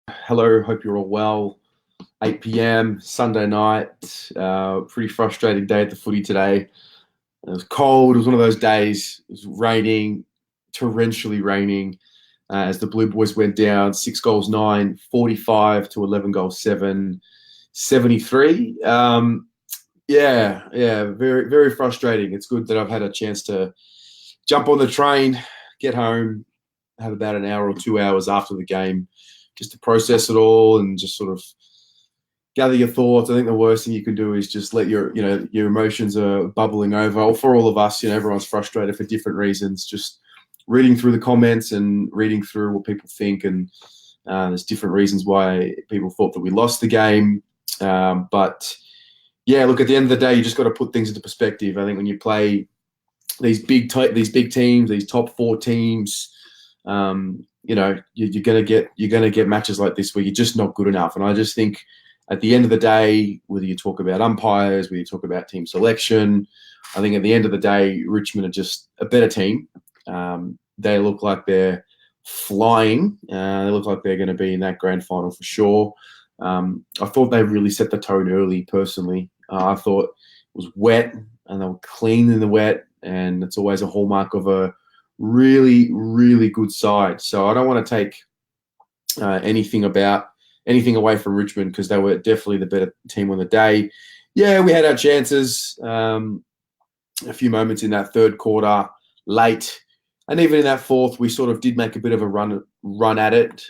Hello, hope you're all well. 8 p.m. Sunday night. Pretty frustrating day at the footy today. It was cold. It was one of those days. It was raining, torrentially raining. As the Blue Boys went down, 6 goals, 9, 45 to 11 goals, 7, 73. Yeah, very, very frustrating. It's good that I've had a chance to jump on the train, get home, have about an hour or 2 hours after the game just to process it all and just sort of gather your thoughts. I think the worst thing you can do is just let your emotions are bubbling over. Or for all of us, everyone's frustrated for different reasons. Just reading through the comments and reading through what people think, and there's different reasons why people thought that we lost the game. But yeah, look, at the end of the day, you just got to put things into perspective. I think when you play these big teams, these top four teams, you're gonna get matches like this where you're just not good enough. And I just think at the end of the day, whether you talk about umpires, whether you talk about team selection, I think at the end of the day, Richmond are just a better team. They look like they're flying. They look like they're going to be in that grand final for sure. I thought they really set the tone early, personally. I thought it was wet and they were clean in the wet, and it's always a hallmark of a really, really good side. So I don't want to take anything away from Richmond, because they were definitely the better team on the day. Yeah, we had our chances. A few moments in that third quarter, late, and even in that fourth, we sort of did make a bit of a run at it.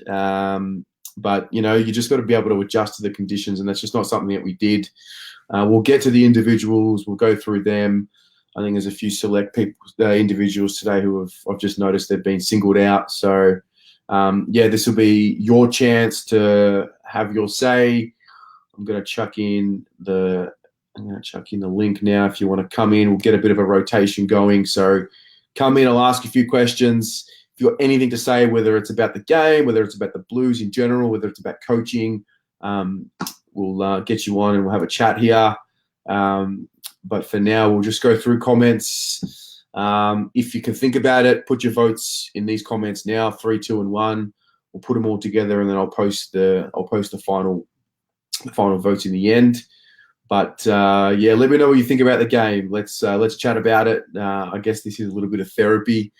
But you just got to be able to adjust to the conditions, and that's just not something that we did. We'll get to the individuals. We'll go through them. I think there's a few select people, individuals today who I've just noticed they've been singled out. So, this will be your chance to have your say. I'm going to chuck in the link now. If you want to come in, we'll get a bit of a rotation going. So come in, I'll ask a few questions. If you've got anything to say, whether it's about the game, whether it's about the Blues in general, whether it's about coaching, we'll get you on and we'll have a chat here. But for now, we'll just go through comments. If you can think about it, put your votes in these comments now, 3, 2, and 1. We'll put them all together, and then I'll post the final votes in the end. But let me know what you think about the game. Let's chat about it. I guess this is a little bit of therapy.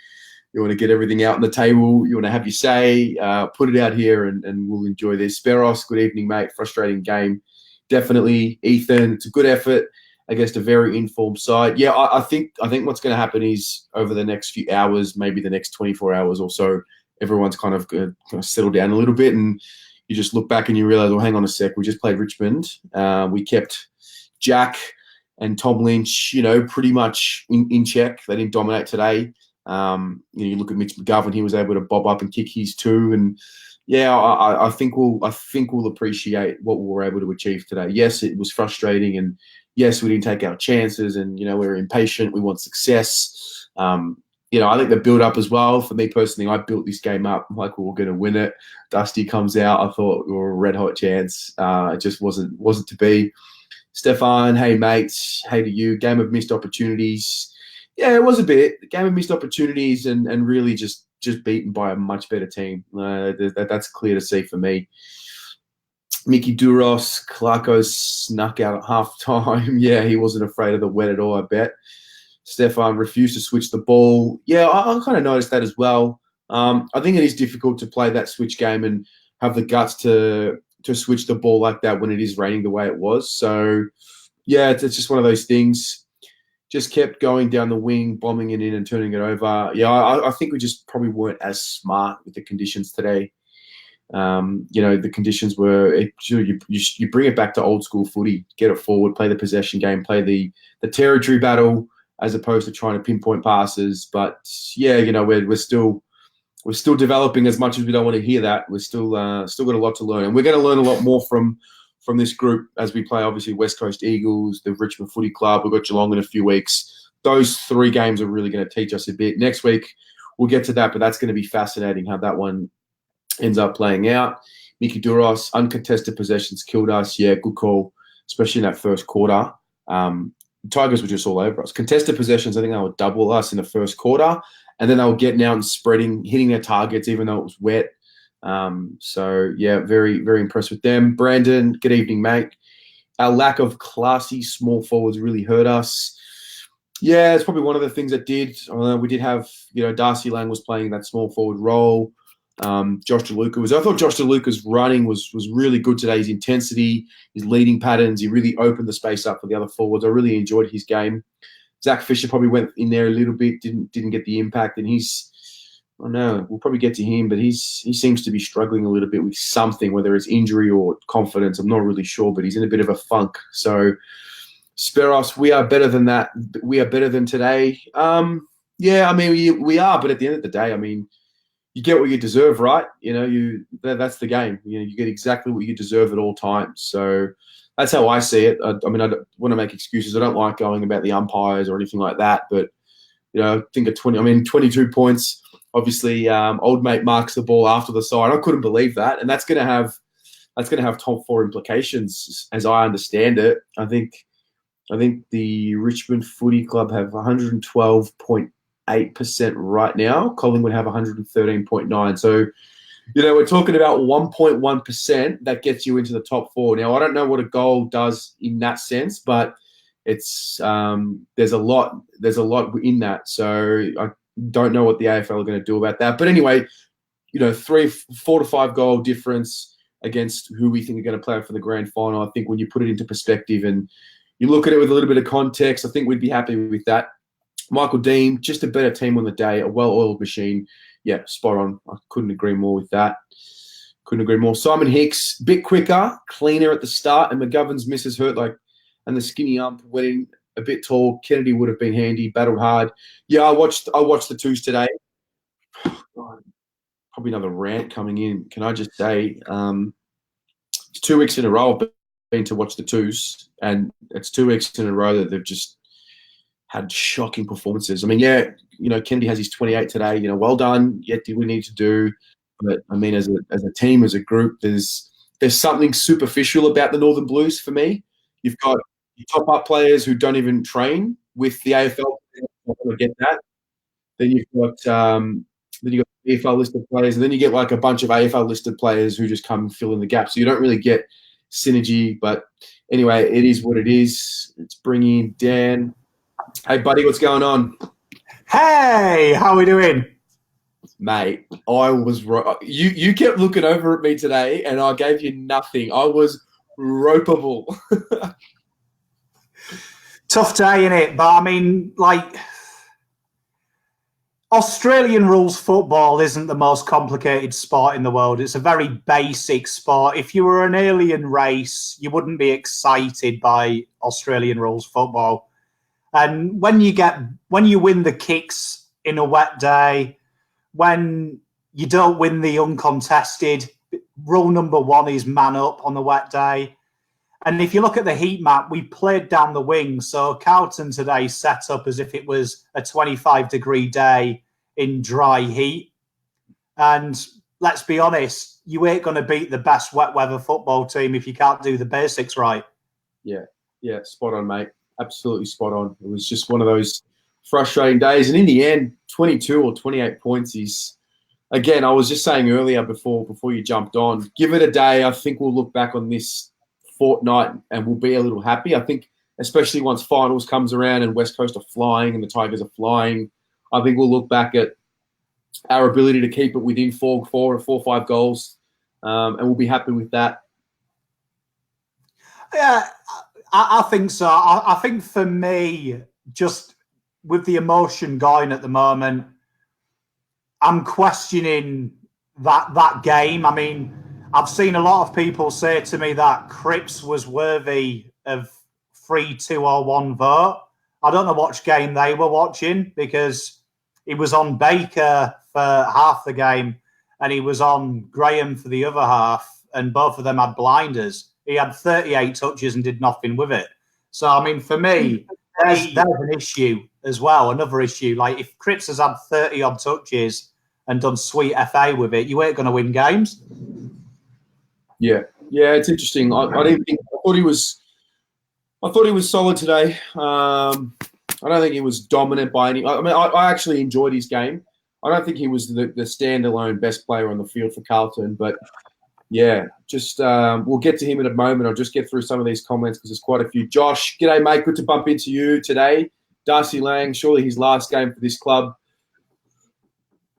You want to get everything out on the table. You want to have your say. Put it out here, and we'll enjoy this. Speros, good evening, mate. Frustrating game, definitely. Ethan, it's a good effort against a very informed side. Yeah, I think what's going to happen is over the next few hours, maybe the next 24 hours or so, everyone's kind of going to settle down a little bit, and you just look back and you realize, well, hang on a sec, we just played Richmond. We kept Jack and Tom Lynch, pretty much in check. They didn't dominate today. You look at Mitch McGovern; he was able to bob up and kick his too, and yeah, I think we'll appreciate what we were able to achieve today. Yes, it was frustrating, and yes, we didn't take our chances, and we're impatient. We want success. I think the build up as well. For me personally, I built this game up like we were going to win it. Dusty comes out. I thought we were a red hot chance. It just wasn't to be. Stefan, hey mates, hey to you. Game of missed opportunities. Yeah, it was a bit. Game of missed opportunities, and really just beaten by a much better team. That's clear to see for me. Mickey Duros, Clarko snuck out at half time. Yeah, he wasn't afraid of the wet at all, I bet. Stefan refused to switch the ball. Yeah, I kind of noticed that as well. I think it is difficult to play that switch game and have the guts to switch the ball like that when it is raining the way it was. So, yeah, it's just one of those things. Just kept going down the wing, bombing it in and turning it over. Yeah, I think we just probably weren't as smart with the conditions today. The conditions were you bring it back to old school footy, get it forward, play the possession game, play the territory battle as opposed to trying to pinpoint passes. But yeah, we're still developing. As much as we don't want to hear that, we're still got a lot to learn, and we're going to learn a lot more from this group as we play. Obviously, West Coast Eagles, the Richmond Footy Club. We've got Geelong in a few weeks. Those 3 games are really going to teach us a bit. Next week we'll get to that, but that's going to be fascinating how that one ends up playing out. Mickey Duros, uncontested possessions killed us. Yeah, good call, especially in that first quarter. Tigers were just all over us. Contested possessions, I think they would double us in the first quarter, and then they were getting out and spreading, hitting their targets, even though it was wet. So yeah, very, very impressed with them. Brandon, good evening, mate. Our lack of classy small forwards really hurt us. Yeah, it's probably one of the things that did. We did have, Darcy Lang was playing that small forward role. Josh DeLuca I thought Josh DeLuca's running was really good today. His intensity, his leading patterns, he really opened the space up for the other forwards. I really enjoyed his game. Zach Fisher probably went in there a little bit, didn't get the impact, and I don't know, we'll probably get to him, but he seems to be struggling a little bit with something, whether it's injury or confidence. I'm not really sure, but he's in a bit of a funk. So, Speros, we are better than that. We are better than today. Yeah, I mean, we are, but at the end of the day, I mean, you get what you deserve, right? That's the game. You get exactly what you deserve at all times. So that's how I see it. I mean, I don't want to make excuses. I don't like going about the umpires or anything like that. But I think 22 points. Obviously, old mate marks the ball after the side. I couldn't believe that, and that's going to have top four implications, as I understand it. I think the Richmond Footy Club have 112.8% right now. Collingwood have 113.9%. So, we're talking about 1.1% that gets you into the top four. Now, I don't know what a goal does in that sense, but it's there's a lot in that. So I don't know what the AFL are going to do about that. But anyway, 4 to 5 goal difference against who we think are going to play for the grand final. I think when you put it into perspective and you look at it with a little bit of context, I think we'd be happy with that. Michael Dean, just a better team on the day, a well-oiled machine. Yeah, spot on. I couldn't agree more with that. Couldn't agree more. Simon Hicks, bit quicker, cleaner at the start, and McGovern's misses hurt, and the skinny ump went in a bit tall. Kennedy would have been handy, battled hard. Yeah, I watched the twos today. God, probably another rant coming in. Can I just say, it's 2 weeks in a row I've been to watch the twos, and it's 2 weeks in a row that they've just had shocking performances. I mean, yeah, Kennedy has his 28 today. Well done. Yet did we need to do? But I mean, as a team, as a group, there's something superficial about the Northern Blues for me. You've got top up players who don't even train with the AFL. I get that. Then you've got AFL listed players, and then you get like a bunch of AFL listed players who just come and fill in the gap. So you don't really get synergy. But anyway, it is what it is. Let's bring in Dan. Hey, buddy, what's going on? Hey, how are we doing? Mate, I was you kept looking over at me today, and I gave you nothing. I was ropeable. Tough day, innit? But I mean, Australian rules football isn't the most complicated sport in the world. It's a very basic sport. If you were an alien race, you wouldn't be excited by Australian rules football. And when you win the kicks in a wet day, when you don't win the uncontested, rule number 1 is man up on the wet day. And if you look at the heat map, we played down the wing. So Carlton today set up as if it was a 25-degree day in dry heat. And let's be honest, you ain't going to beat the best wet weather football team if you can't do the basics right. Yeah, spot on, mate. Absolutely spot on. It was just one of those frustrating days. And in the end, 22 or 28 points is, again, I was just saying earlier before you jumped on, give it a day. I think we'll look back on this fortnight and we'll be a little happy. I think especially once finals comes around and West Coast are flying and the Tigers are flying, I think we'll look back at our ability to keep it within four or 5 goals, and we'll be happy with that. Yeah, I think so. I think for me, just with the emotion going at the moment, I'm questioning that game. I mean, I've seen a lot of people say to me that Cripps was worthy of 3, 2 or 1 vote. I don't know which game they were watching because he was on Baker for half the game and he was on Graham for the other half, and both of them had blinders. He had 38 touches and did nothing with it. So, I mean, for me, there's an issue as well, another issue. Like, if Cripps has had 30-odd touches and done sweet FA with it, you ain't going to win games. Yeah, it's interesting. I thought he was solid today. I don't think he was dominant by any. I mean, I actually enjoyed his game. I don't think he was the standalone best player on the field for Carlton, but yeah, just we'll get to him in a moment. I'll just get through some of these comments because there's quite a few. Josh, g'day, mate. Good to bump into you today. Darcy Lang, surely his last game for this club.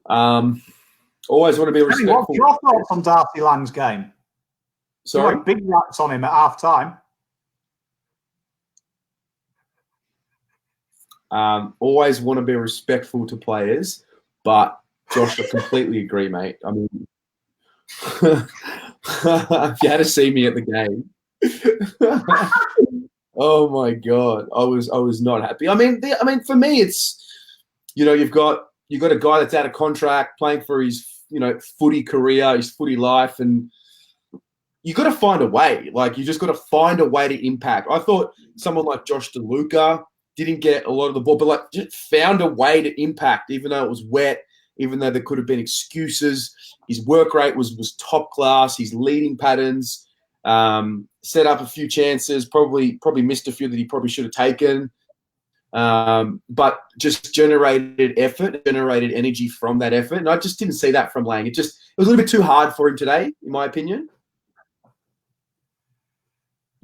Always want to be respectful. What's your thoughts on Darcy Lang's game? Sorry? You had big rats on him at half time. Always want to be respectful to players, but Josh, I completely agree, mate. I mean, if you had to see me at the game, oh my god, I was not happy. I mean, for me, it's you've got a guy that's out of contract, playing for his footy career, his footy life, and you got to find a way. Like, you just got to find a way to impact. I thought someone like Josh DeLuca didn't get a lot of the ball, but just found a way to impact, even though it was wet, even though there could have been excuses. His work rate was top class. His leading patterns, set up a few chances, probably missed a few that he probably should have taken, but just generated effort, generated energy from that effort. And I just didn't see that from Lang. It was a little bit too hard for him today, in my opinion.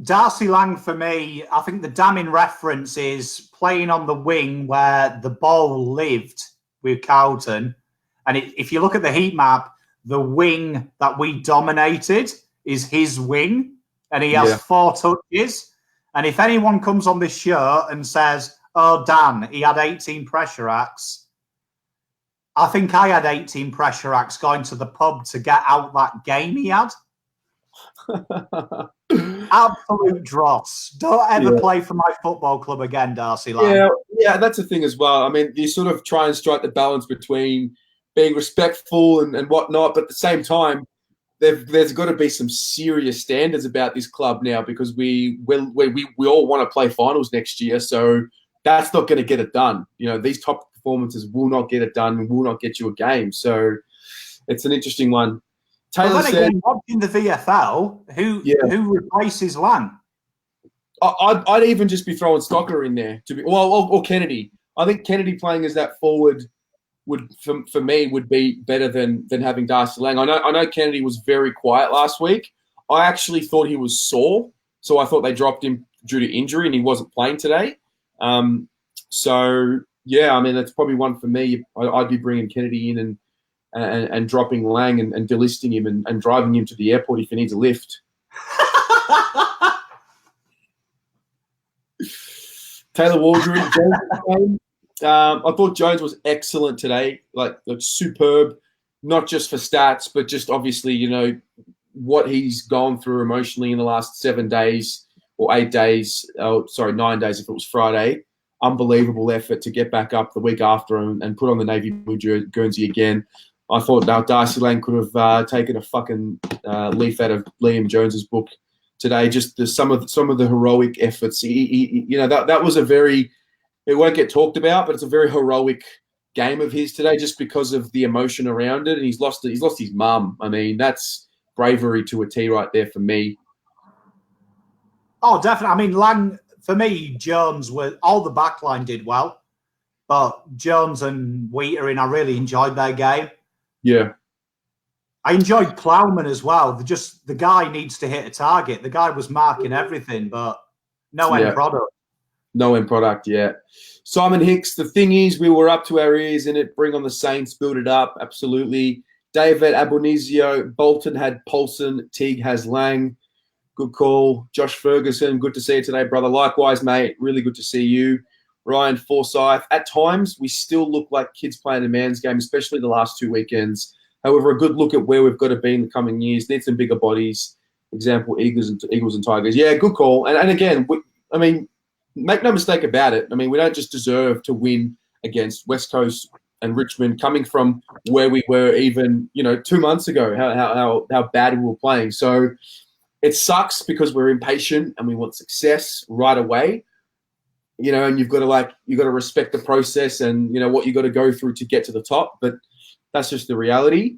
Darcy Lang, for me, I think the damning reference is playing on the wing where the ball lived with Carlton. And if you look at the heat map, the wing that we dominated is his wing, and he has 4 touches. And if anyone comes on this show and says, oh, Dan, he had 18 pressure acts, I think I had 18 pressure acts going to the pub to get out that game he had. Absolute dross. Don't ever play for my football club again, Darcy Lang. Yeah, that's the thing as well. I mean, you sort of try and strike the balance between being respectful and whatnot, but at the same time, there's got to be some serious standards about this club now, because we all want to play finals next year, so that's not going to get it done. These top performances will not get it done and will not get you a game. So it's an interesting one. Taylor said, again, watching the VFL, who replaces Lang? I'd even just be throwing Stocker in there or Kennedy. I think Kennedy playing as that forward would, for me, would be better than having Darcy Lang. I know Kennedy was very quiet last week. I actually thought he was sore, so I thought they dropped him due to injury and he wasn't playing today. So yeah, I mean, that's probably one for me. I'd be bringing Kennedy in and dropping Lang and delisting him and driving him to the airport if he needs a lift. Taylor Waldron, I thought Jones was excellent today, like superb, not just for stats, but just obviously, what he's gone through emotionally in the last 7 days or 8 days. 9 days if it was Friday. Unbelievable effort to get back up the week after and put on the navy blue Guernsey again. I thought Darcy Lang could have taken a fucking leaf out of Liam Jones's book today. Just some of the heroic efforts. That was a very, it won't get talked about, but it's a very heroic game of his today, just because of the emotion around it. And he's lost his mum. I mean, that's bravery to a T right there for me. Oh, definitely. I mean, Lang, for me, Jones all the backline did well, but Jones and Wheater I really enjoyed their game. Yeah. I enjoyed Plowman as well. The guy needs to hit a target. The guy was marking everything, but no end product. No end product, yeah. Simon Hicks, the thing is, we were up to our ears in it. Bring on the Saints, build it up, absolutely. David Abonizio, Bolton had Paulson, Teague has Lang. Good call. Josh Ferguson, good to see you today, brother. Likewise, mate. Really good to see you. Ryan Forsyth. At times, we still look like kids playing a man's game, especially the last 2 weekends. However, a good look at where we've got to be in the coming years. Need some bigger bodies. Example, Eagles and Tigers. Yeah, good call. And again, make no mistake about it. I mean, we don't just deserve to win against West Coast and Richmond, coming from where we were even 2 months ago. How bad we were playing. So it sucks because we're impatient and we want success right away. And you've got to respect the process and what you got to go through to get to the top. But that's just the reality.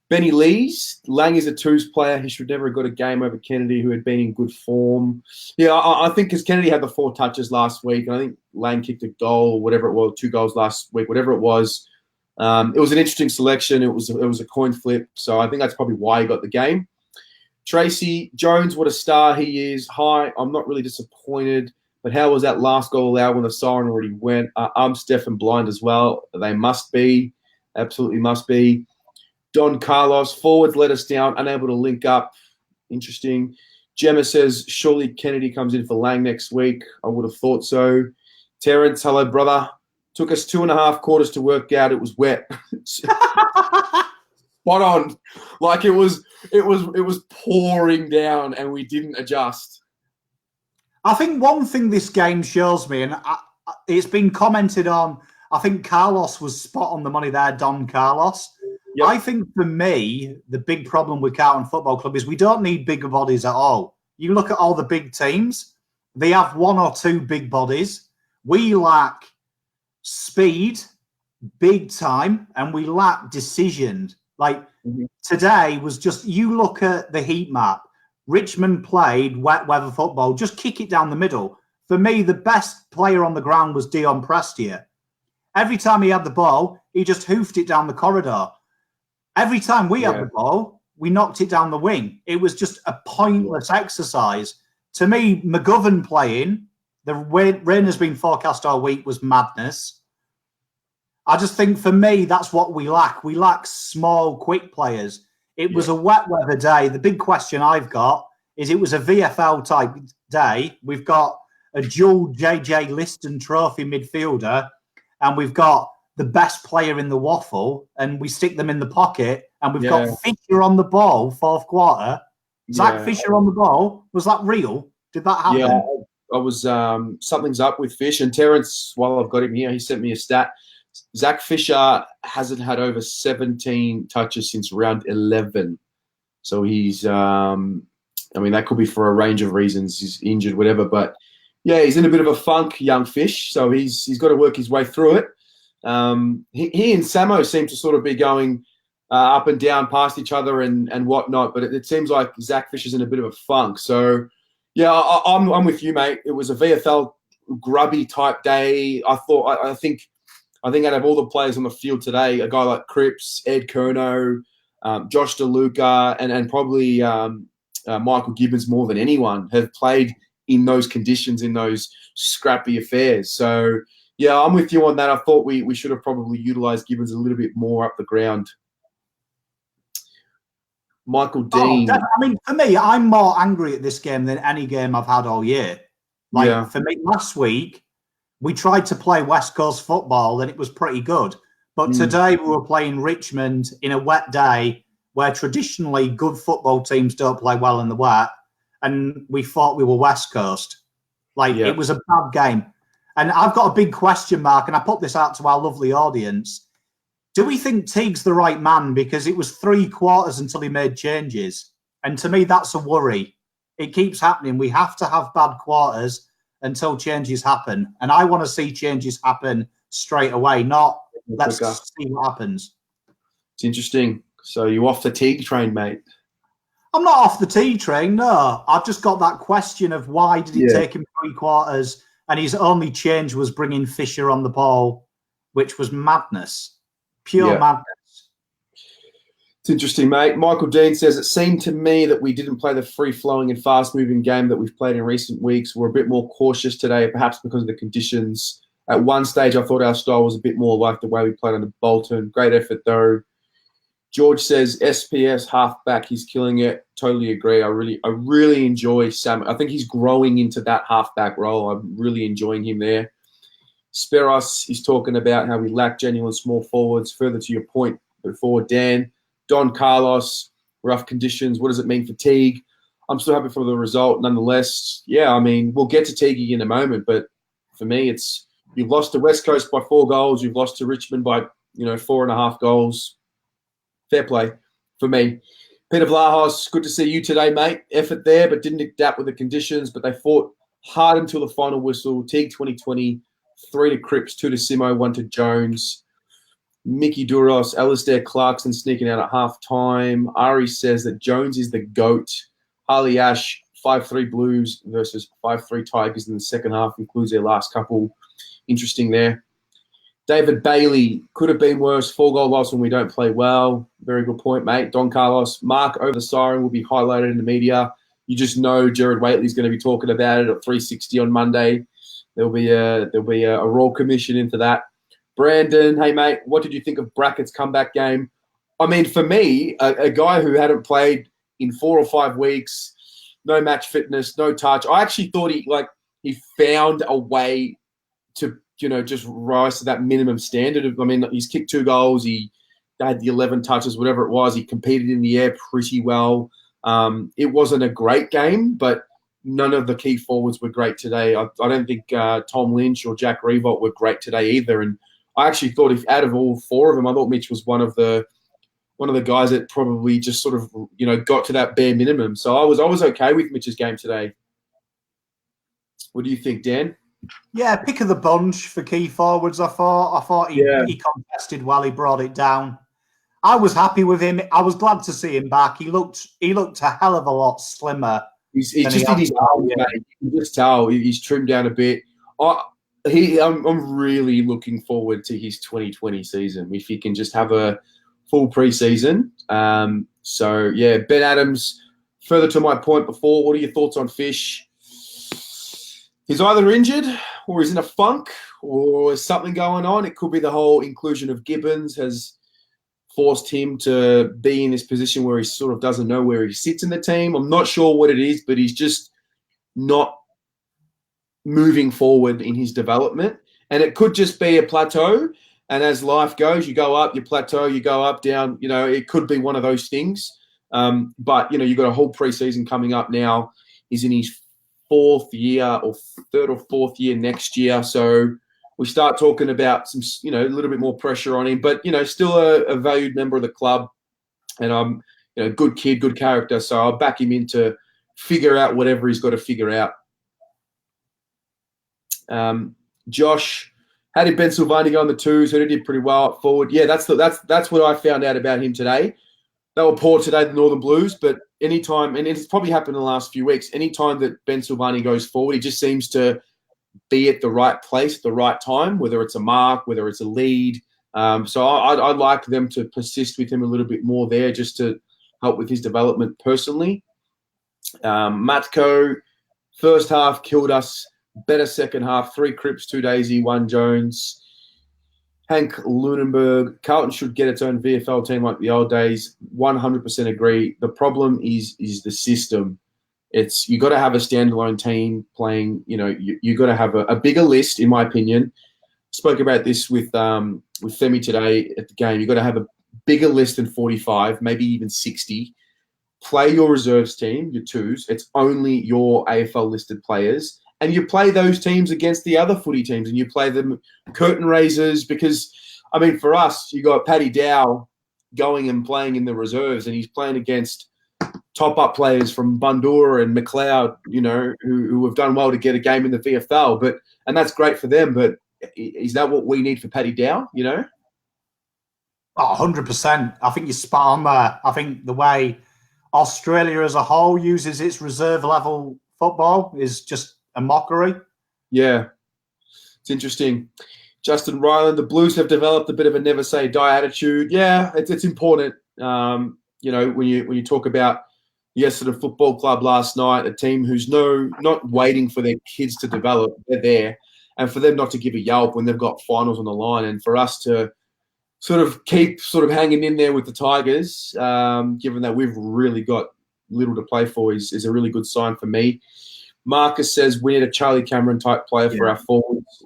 Benny Lees, Lang is a twos player. He should never have got a game over Kennedy, who had been in good form. Yeah, I think because Kennedy had the 4 touches last week, and I think Lang kicked a goal or whatever it was, 2 goals last week, whatever it was. It was an interesting selection. It was a coin flip, so I think that's probably why he got the game. Tracy Jones, what a star he is. Hi, I'm not really disappointed, but how was that last goal allowed when the siren already went? I'm Stefan blind as well. They must be, absolutely must be. Don Carlos, forwards let us down, unable to link up. Interesting. Gemma says, surely Kennedy comes in for Lang next week. I would have thought so. Terrence, hello, brother. Took us 2.5 quarters to work out it was wet. Spot on. Like it was pouring down and we didn't adjust. I think one thing this game shows me, and it's been commented on, I think Carlos was spot on the money there, Don Carlos. Yep. I think for me, the big problem with Carlton Football Club is we don't need bigger bodies at all. You look at all the big teams, they have 1 or 2 big bodies. We lack speed, big time, and we lack decision. Like today was just, you look at the heat map, Richmond played wet weather football, just kick it down the middle. For me, the best player on the ground was Dion Prestia. Every time he had the ball, he just hoofed it down the corridor. Every time we had the ball, we knocked it down the wing. It was just a pointless exercise. To me, McGovern playing, the rain has been forecast all week, was madness. I just think for me, that's what we lack. We lack small, quick players. It was a wet weather day. The big question I've got is it was a VFL type day. We've got a dual JJ Liston trophy midfielder, and we've got the best player in the waffle, and we stick them in the pocket, and we've got Fisher on the ball, 4th quarter. Zach Fisher on the ball. Was that real? Did that happen? Yeah, I was something's up with Fish. And Terrence, while I've got him here, he sent me a stat. Zach Fisher hasn't had over 17 touches since round 11. So he's, I mean, that could be for a range of reasons. He's injured, whatever. But, yeah, he's in a bit of a funk, young Fish. So he's got to work his way through it. He and Samo seem to sort of be going up and down past each other and whatnot. But it seems like Zach Fisher's in a bit of a funk. So, yeah, I'm with you, mate. It was a VFL grubby type day. I think out of all the players on the field today, a guy like Cripps, Ed Curnow, Josh DeLuca, and probably Michael Gibbons more than anyone have played in those conditions, in those scrappy affairs. So, yeah, I'm with you on that. I thought we should have probably utilised Gibbons a little bit more up the ground. Michael Dean. I mean, for me, I'm more angry at this game than any game I've had all year. For me, last week, we tried to play West Coast football and it was pretty good. But today we were playing Richmond in a wet day where traditionally good football teams don't play well in the wet. And we thought we were West Coast. It was a bad game. And I've got a big question mark, and I put this out to our lovely audience. Do we think Teague's the right man? Because it was 3 quarters until he made changes. And to me, that's a worry. It keeps happening. We have to have bad quarters until changes happen. And I want to see changes happen straight away, not let's see what happens. It's interesting. So you off the Teague train, mate? I'm not off the T train, no. I've just got that question of why did it take him 3 quarters and his only change was bringing Fisher on the ball, which was madness. Pure madness. It's interesting, mate. Michael Dean says, it seemed to me that we didn't play the free-flowing and fast-moving game that we've played in recent weeks. We're a bit more cautious today, perhaps because of the conditions. At one stage, I thought our style was a bit more like the way we played under Bolton. Great effort, though. George says, SPS halfback, he's killing it. Totally agree. I really enjoy Sam. I think he's growing into that halfback role. I'm really enjoying him there. Speros, he's talking about how we lack genuine small forwards. Further to your point before, Dan. Don Carlos, rough conditions. What does it mean for Teague? I'm still happy for the result. Nonetheless, yeah, I mean, we'll get to Teague in a moment, but for me, it's you've lost to West Coast by 4 goals. You've lost to Richmond by, 4.5 goals. Fair play for me. Peter Vlahos, good to see you today, mate. Effort there, but didn't adapt with the conditions, but they fought hard until the final whistle. Teague 2020, 3 to Cripps, 2 to Simo, 1 to Jones. Mickey Duros, Alistair Clarkson sneaking out at half-time. Ari says that Jones is the GOAT. Harley Ash, 5-3 Blues versus 5-3 Tigers in the second half, includes their last couple. Interesting there. David Bailey, could have been worse. 4-goal loss when we don't play well. Very good point, mate. Don Carlos, Mark over the siren will be highlighted in the media. You just know Jared Waitley's going to be talking about it at 360 on Monday. There'll be a Royal Commission into that. Brandon, hey, mate, what did you think of Brackett's comeback game? I mean, for me, a guy who hadn't played in 4 or 5 weeks, no match fitness, no touch. I actually thought he found a way to, just rise to that minimum standard. I mean, he's kicked 2 goals. He had the 11 touches, whatever it was. He competed in the air pretty well. It wasn't a great game, but none of the key forwards were great today. I don't think Tom Lynch or Jack Revolt were great today either. And I actually thought if out of all 4 of them, I thought Mitch was one of the guys that probably just sort of, got to that bare minimum. So I was okay with Mitch's game today. What do you think, Dan? Yeah, pick of the bunch for key forwards. I thought he contested well. He brought it down. I was happy with him. I was glad to see him back. He looked a hell of a lot slimmer. He's just in his arms, mate. You can just tell he's trimmed down a bit. I'm really looking forward to his 2020 season if he can just have a full preseason. So yeah, Ben Adams. Further to my point before, what are your thoughts on Fish? He's either injured or he's in a funk or there's something going on. It could be the whole inclusion of Gibbons has forced him to be in this position where he sort of doesn't know where he sits in the team. I'm not sure what it is, but he's just not moving forward in his development. And it could just be a plateau. And as life goes, you go up, you plateau, you go up, down. It could be one of those things. But, you've got a whole preseason coming up now. He's in his 4th year or 3rd or 4th year next year. So we start talking about some, a little bit more pressure on him, but, still a valued member of the club and, good kid, good character. So I'll back him in to figure out whatever he's got to figure out. Josh, how did Ben Silvani go on the twos? He did pretty well up forward. Yeah, that's what I found out about him today. They were poor today, the Northern Blues, but anytime, and it's probably happened in the last few weeks, anytime that Ben Silvani goes forward, he just seems to be at the right place at the right time, whether it's a mark, whether it's a lead. So I'd like them to persist with him a little bit more there just to help with his development personally. Matko, first half killed us. Better second half, 3 Cripps, 2 Daisy, 1 Jones. Hank Lunenberg, Carlton should get its own VFL team like the old days. 100% agree. The problem is the system. You got to have a standalone team playing. You got to have a bigger list, in my opinion. Spoke about this with Femi today at the game. You got to have a bigger list than 45, maybe even 60. Play your reserves team, your twos. It's only your AFL listed players. And you play those teams against the other footy teams and you play them curtain raisers because, I mean, for us, you got Paddy Dow going and playing in the reserves and he's playing against top-up players from Bundoora and McLeod, who have done well to get a game in the VFL. And that's great for them, but is that what we need for Paddy Dow, Oh, 100%. I think you're spot on there. I think the way Australia as a whole uses its reserve-level football is just a mockery. Yeah, it's interesting. Justin Ryland, the Blues have developed a bit of a never say die attitude. Yeah, it's important. When you talk about Essendon Football Club last night, a team who's not waiting for their kids to develop, they're there, and for them not to give a yelp when they've got finals on the line, and for us to sort of keep hanging in there with the Tigers, given that we've really got little to play for, is a really good sign for me. Marcus says we need a Charlie Cameron type player for our forwards.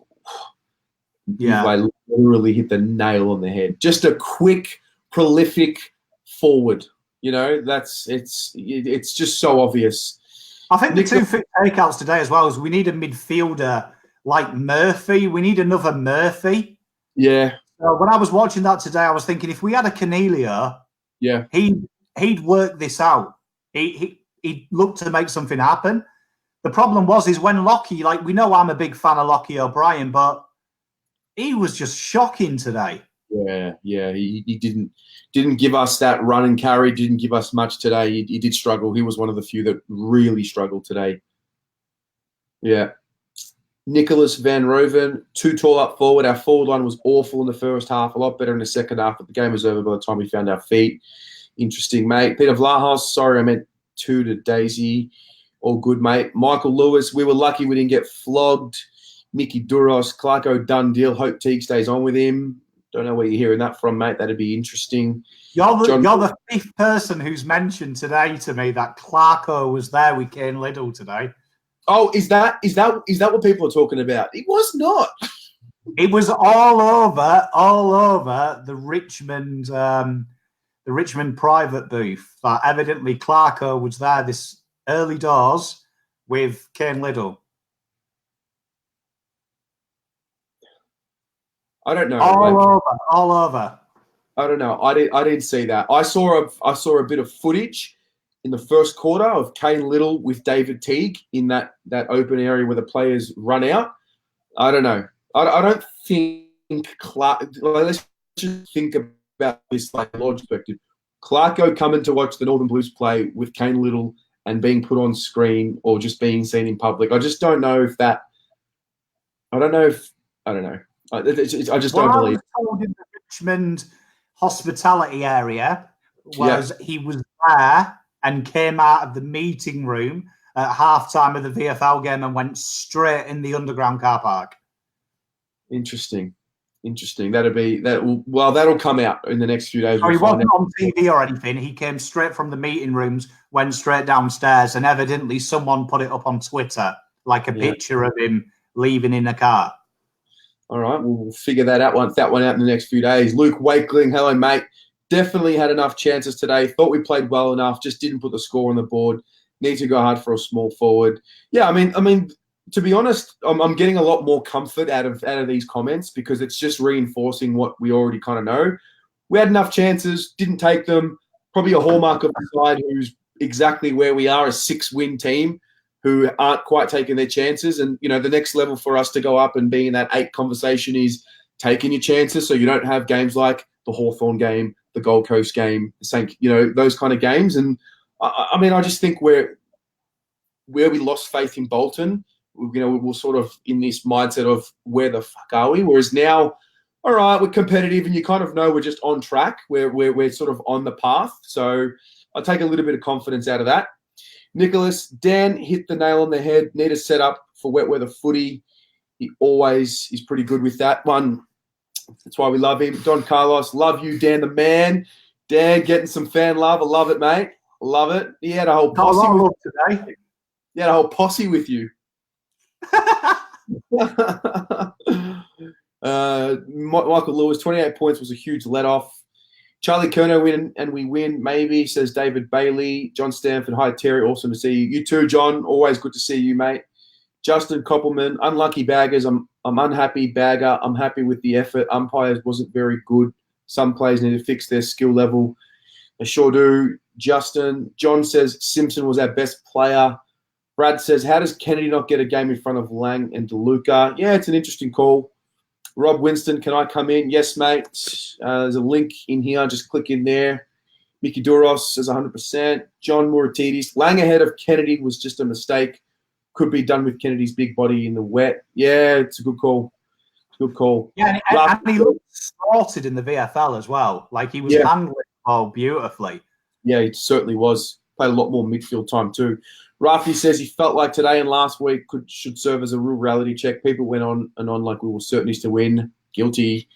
Yeah, I literally hit the nail on the head. Just a quick, prolific forward. It's just so obvious. I think the 2 takeouts today as well is we need a midfielder like Murphy. We need another Murphy. Yeah. So when I was watching that today, I was thinking if we had a Cornelia, yeah, he'd work this out. He'd look to make something happen. The problem is when Lockie, we know I'm a big fan of Lockie O'Brien, but he was just shocking today. Yeah. He didn't give us that run and carry, didn't give us much today. He did struggle. He was one of the few that really struggled today. Yeah. Nicholas Van Roven, too tall up forward. Our forward line was awful in the first half, a lot better in the second half, but the game was over by the time we found our feet. Interesting, mate. Peter Vlahos, sorry, I meant 2 to Daisy. All good, mate. Michael Lewis, we were lucky we didn't get flogged. Mickey Duros, Clarko, done deal. Hope Teague stays on with him. Don't know where you're hearing that from, mate. That'd be interesting. You're the fifth person who's mentioned today to me that Clarko was there with Kane Liddell today. Oh, is that what people are talking about? It was not. It was all over the Richmond private booth. That evidently Clarko was there this early doors with Kane Liddell. I don't know. All over. I don't know. I didn't see that. I saw a bit of footage in the first quarter of Kane Liddell with David Teague in that open area where the players run out. I don't know. I don't think let's just think about this like large perspective. Clarko coming to watch the Northern Blues play with Kane Liddell and being put on screen or just being seen in public. I just don't know if that. I don't know. I just don't believe. I was told in the Richmond hospitality area was he was there and came out of the meeting room at halftime of the VFL game and went straight in the underground car park. Interesting. That'll come out in the next few days. He wasn't on TV or anything. He came straight from the meeting rooms, went straight downstairs, and evidently someone put it up on Twitter, like a picture of him leaving in a car. All right, we'll figure that out in the next few days. Luke Wakeling, hello, mate. Definitely had enough chances today. Thought we played well enough. Just didn't put the score on the board. Need to go hard for a small forward. Yeah, I mean, to be honest, I'm getting a lot more comfort out of these comments because it's just reinforcing what we already kind of know. We had enough chances, didn't take them. Probably a hallmark of the side who's exactly where we are, a 6-win team who aren't quite taking their chances. And, you know, the next level for us to go up and be in that 8 conversation is taking your chances so you don't have games like the Hawthorn game, the Gold Coast game, those kind of games. And, I mean, I just think where we lost faith in Bolton, we're sort of in this mindset of where the fuck are we? Whereas now, all right, we're competitive and you kind of know we're just on track. We're sort of on the path. So I'll take a little bit of confidence out of that. Nicholas, Dan hit the nail on the head. Need a setup for wet weather footy. He always is pretty good with that one. That's why we love him. Don Carlos, love you, Dan the man. Dan getting some fan love. I love it, mate. Love it. He had a whole posse today. He had a whole posse with you. Michael Lewis, 28 points was a huge let-off. Charlie Kerno win and we win, maybe, says David Bailey. John Stanford, hi, Terry. Awesome to see you. You too, John. Always good to see you, mate. Justin Koppelman, unlucky baggers. I'm unhappy bagger. I'm happy with the effort. Umpires wasn't very good. Some players need to fix their skill level. They sure do. Justin. John says Simpson was our best player. Brad says, how does Kennedy not get a game in front of Lang and DeLuca? Yeah, it's an interesting call. Rob Winston, can I come in? Yes, mate. There's a link in here. Just click in there. Mickey Duros says 100%. John Muratidis. Lang ahead of Kennedy was just a mistake. Could be done with Kennedy's big body in the wet. Yeah, it's a good call. Good call. Yeah, and he looked sorted in the VFL as well. Like he was handling the ball beautifully. Yeah, he certainly was. Played a lot more midfield time too. Rafi says he felt like today and last week should serve as a real reality check. People went on and on like we were certain to win. Guilty.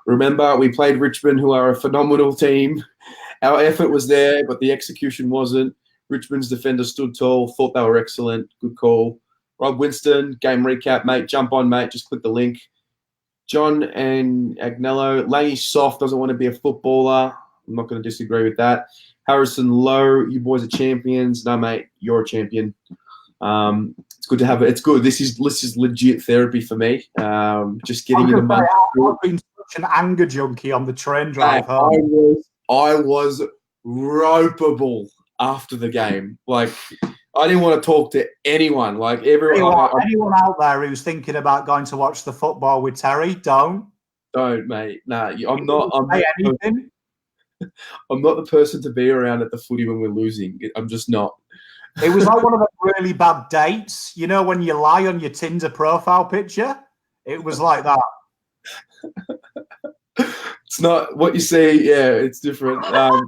Remember, we played Richmond, who are a phenomenal team. Our effort was there, but the execution wasn't. Richmond's defenders stood tall, thought they were excellent. Good call. Rob Winston, game recap, mate. Jump on, mate. Just click the link. John and Agnello. Langy's soft, doesn't want to be a footballer. I'm not going to disagree with that. Harrison Lowe, you boys are champions. No, mate, you're a champion. It's good to have it. It's good. This is legit therapy for me. Just getting in the mud. I've been such an anger junkie on the train drive home. I was ropeable after the game. Like, I didn't want to talk to anyone. Like anyone out there who's thinking about going to watch the football with Terry, don't, mate. Nah, I'm not. I'm not the person to be around at the footy when we're losing. I'm just not. It was like one of the really bad dates. You know, when you lie on your Tinder profile picture? It was like that. It's not what you see. Yeah, it's different. I'm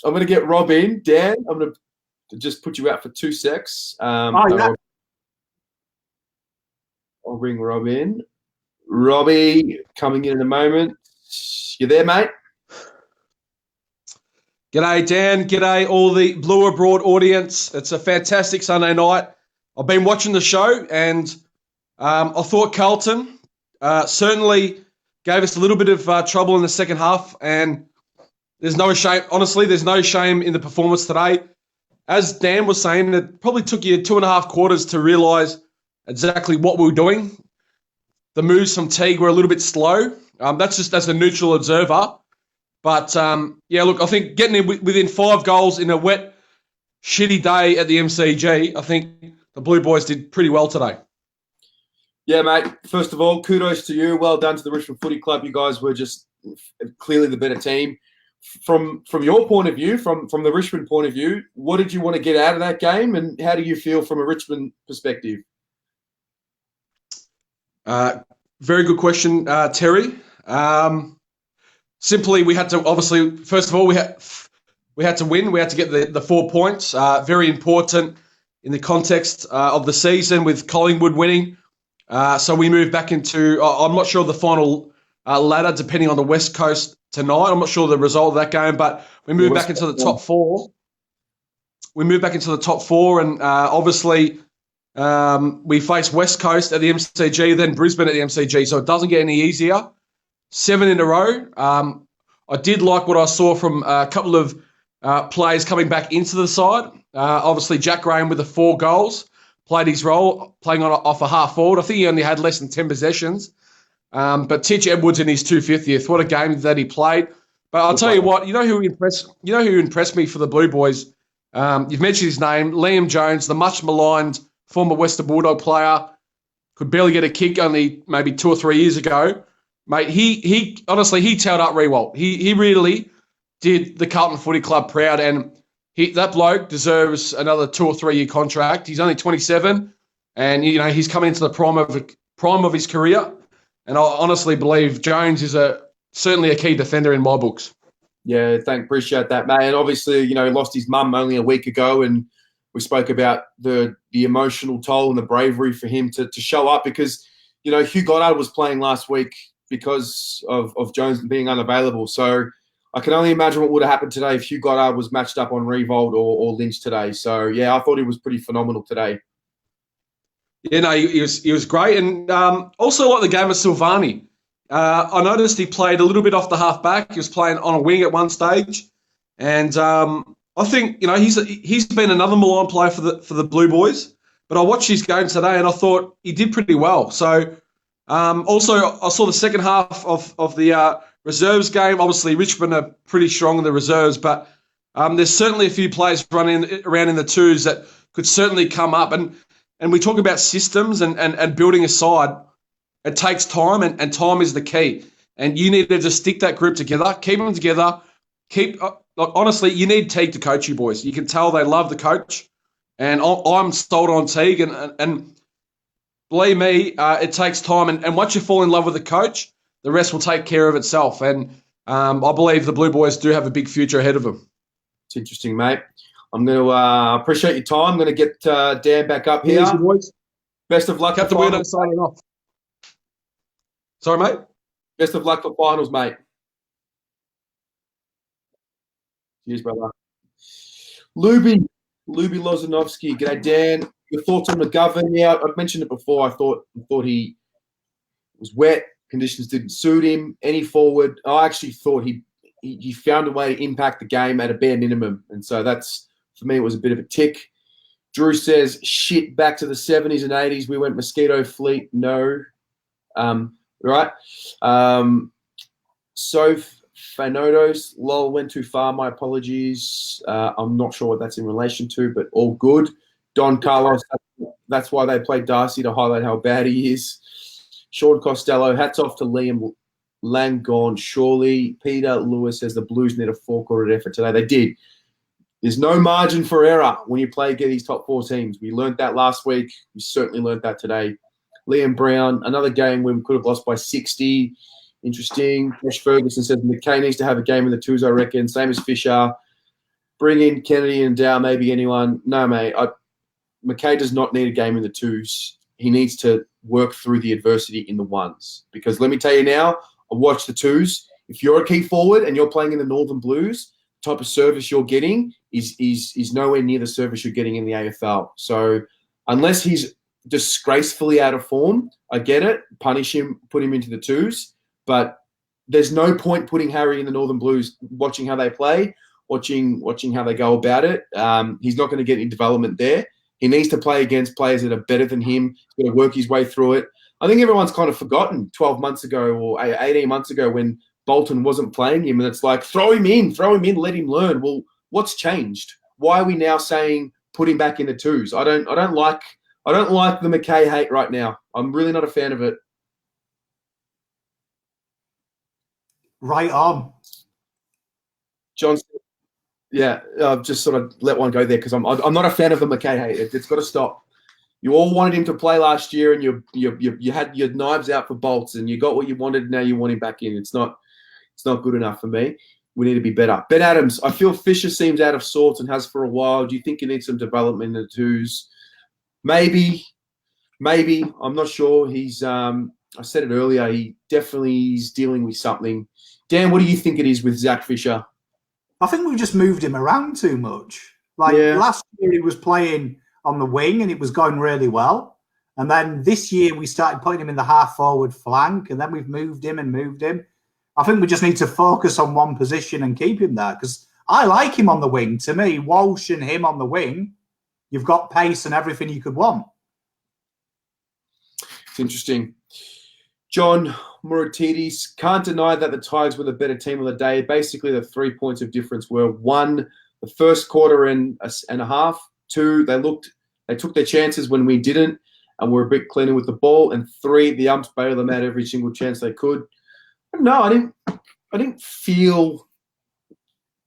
going to get Rob in. Dan, I'm going to just put you out for 2 secs. Yeah. I'll bring Rob in. Robbie coming in a moment. You there, mate? G'day, Dan. G'day, all the Blue Abroad audience. It's a fantastic Sunday night. I've been watching the show, and I thought Carlton certainly gave us a little bit of trouble in the second half, and there's no shame. Honestly, there's no shame in the performance today. As Dan was saying, it probably took you 2.5 quarters to realise exactly what we were doing. The moves from Teague were a little bit slow. That's just as a neutral observer. But, yeah, look, I think getting in within 5 goals in a wet, shitty day at the MCG, I think the Blue Boys did pretty well today. Yeah, mate. First of all, kudos to you. Well done to the Richmond Footy Club. You guys were just clearly the better team. From your point of view, from the Richmond point of view, what did you want to get out of that game, and how do you feel from a Richmond perspective? Very good question, Terry. Simply, we had to obviously, first of all, we had to win. We had to get the 4 points. Very important in the context of the season with Collingwood winning. So we moved back into. I'm not sure the final ladder, depending on the West Coast tonight. I'm not sure the result of that game, but we moved back into the top 4. We moved back into the top 4, and obviously. We face West Coast at the MCG, then Brisbane at the MCG, so it doesn't get any easier. 7 in a row. I did like what I saw from a couple of players coming back into the side. Obviously, Jack Graham with the 4 goals played his role, playing off a half forward. I think he only had less than 10 possessions. But Titch Edwards in his 250th, what a game that he played. But I'll tell you what, you know who impressed me for the Blue Boys? You've mentioned his name, Liam Jones, the much maligned former Western Bulldog player, could barely get a kick only maybe 2 or 3 years ago. Mate, he honestly, he tailed up Rewalt. He really did the Carlton Footy Club proud, and that bloke deserves another 2 or 3 year contract. He's only 27, and you know he's coming into the prime of his career. And I honestly believe Jones is certainly a key defender in my books. Yeah, appreciate that, mate. And obviously, you know, he lost his mum only a week ago, and we spoke about the emotional toll and the bravery for him to show up because, you know, Hugh Goddard was playing last week because of Jones being unavailable. So I can only imagine what would have happened today if Hugh Goddard was matched up on Revolt or Lynch today. So, yeah, I thought he was pretty phenomenal today. Yeah, no, he was great. And also like the game of Silvani. I noticed he played a little bit off the half-back. He was playing on a wing at one stage. And I think, you know, he's been another maligned player for the Blue Boys, but I watched his game today and I thought he did pretty well. So also I saw the second half of the reserves game. Obviously Richmond are pretty strong in the reserves, but there's certainly a few players running around in the twos that could certainly come up. And we talk about systems and building a side. It takes time, and time is the key. And you need to just stick that group together, keep them together, honestly, you need Teague to coach you boys. You can tell they love the coach, and I'm sold on Teague. And believe me, it takes time. And once you fall in love with the coach, the rest will take care of itself. And I believe the Blue Boys do have a big future ahead of them. It's interesting, mate. I'm going to appreciate your time. I'm going to get Dan back up here. Easy, boys. Best of luck. Captain Weirdo signing off. Sorry, mate. Best of luck for finals, mate. Cheers, brother. Luby Lozanovsky. G'day, Dan. Your thoughts on McGovern? Yeah, I've mentioned it before. I thought he was wet. Conditions didn't suit him. Any forward. I actually thought he found a way to impact the game at a bare minimum. And so that's, for me, it was a bit of a tick. Drew says, shit, back to the 70s and 80s. We went mosquito fleet. No. Right. Soph Fanodos, lol, went too far. My apologies. I'm not sure what that's in relation to, but all good. Don Carlos, that's why they played Darcy, to highlight how bad he is. Sean Costello, hats off to Liam Lang gone, surely. Peter Lewis says the Blues need a four-quarter effort today. They did. There's no margin for error when you play against these top four teams. We learned that last week. We certainly learned that today. Liam Brown, another game where we could have lost by 60. Interesting. Josh Ferguson says McKay needs to have a game in the twos, I reckon. Same as Fisher. Bring in Kennedy and Dow, maybe anyone. No, mate. McKay does not need a game in the twos. He needs to work through the adversity in the ones. Because let me tell you now, I watch the twos. If you're a key forward and you're playing in the Northern Blues, the type of service you're getting is nowhere near the service you're getting in the AFL. So unless he's disgracefully out of form, I get it. Punish him, put him into the twos. But there's no point putting Harry in the Northern Blues, watching how they play, watching how they go about it. He's not going to get any development there. He needs to play against players that are better than him. He's got to work his way through it. I think everyone's kind of forgotten 12 months ago or 18 months ago when Bolton wasn't playing him, and it's like, throw him in, let him learn. Well, what's changed? Why are we now saying put him back in the twos? I don't like the McKay hate right now. I'm really not a fan of it. Right on. John, yeah, I've just sort of let one go there because I'm not a fan of the McKay hate. It's got to stop. You all wanted him to play last year, and you had your knives out for Bolts, and you got what you wanted. Now you want him back in. It's not good enough for me. We need to be better. Ben Adams, I feel Fisher seems out of sorts and has for a while. Do you think he needs some development in the twos? Maybe. I'm not sure. He's I said it earlier. He definitely is dealing with something. Dan, what do you think it is with Zach Fisher? I think we just moved him around too much. Last year he was playing on the wing and it was going really well. And then this year we started putting him in the half-forward flank, and then we've moved him. I think we just need to focus on one position and keep him there, because I like him on the wing. To me, Walsh and him on the wing, you've got pace and everything you could want. It's interesting. John Muratidis, can't deny that the Tigers were the better team on the day. Basically, the 3 points of difference were: 1, the first quarter and a half; 2, they took their chances when we didn't, and were a bit cleaner with the ball; and 3, the umps bailed them out every single chance they could. No, I didn't feel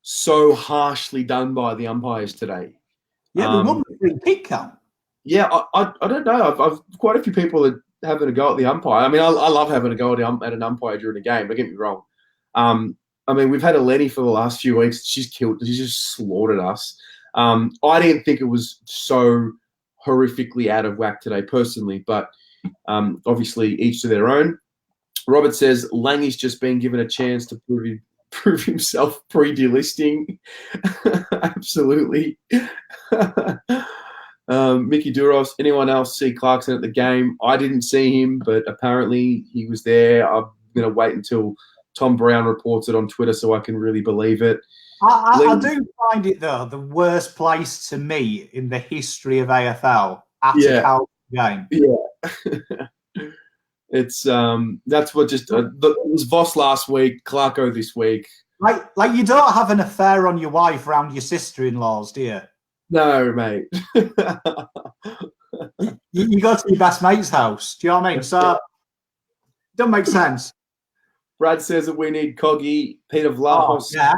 so harshly done by the umpires today. Yeah, we won the free kick count. Yeah, I don't know. I've quite a few people that having a go at the umpire. I mean, I love having a go at an umpire during a game. Don't get me wrong. I mean, we've had Eleni for the last few weeks. She's just slaughtered us. I didn't think it was so horrifically out of whack today, personally, but obviously each to their own. Robert says Langy's just been given a chance to prove himself pre-delisting. Absolutely. Mickey Duros, anyone else see Clarkson at the game? I didn't see him, but apparently he was there. I'm going to wait until Tom Brown reports it on Twitter so I can really believe it. I do find it, though, the worst place to me in the history of AFL at a Carlton game. Yeah. It's that's what just it was Voss last week, Clarko this week. Like you don't have an affair on your wife around your sister-in-laws, do you? No, mate. you go to your best mate's house. Do you know what I mean? So it doesn't make sense. Brad says that we need Coggy, Peter Vlahos. Yeah,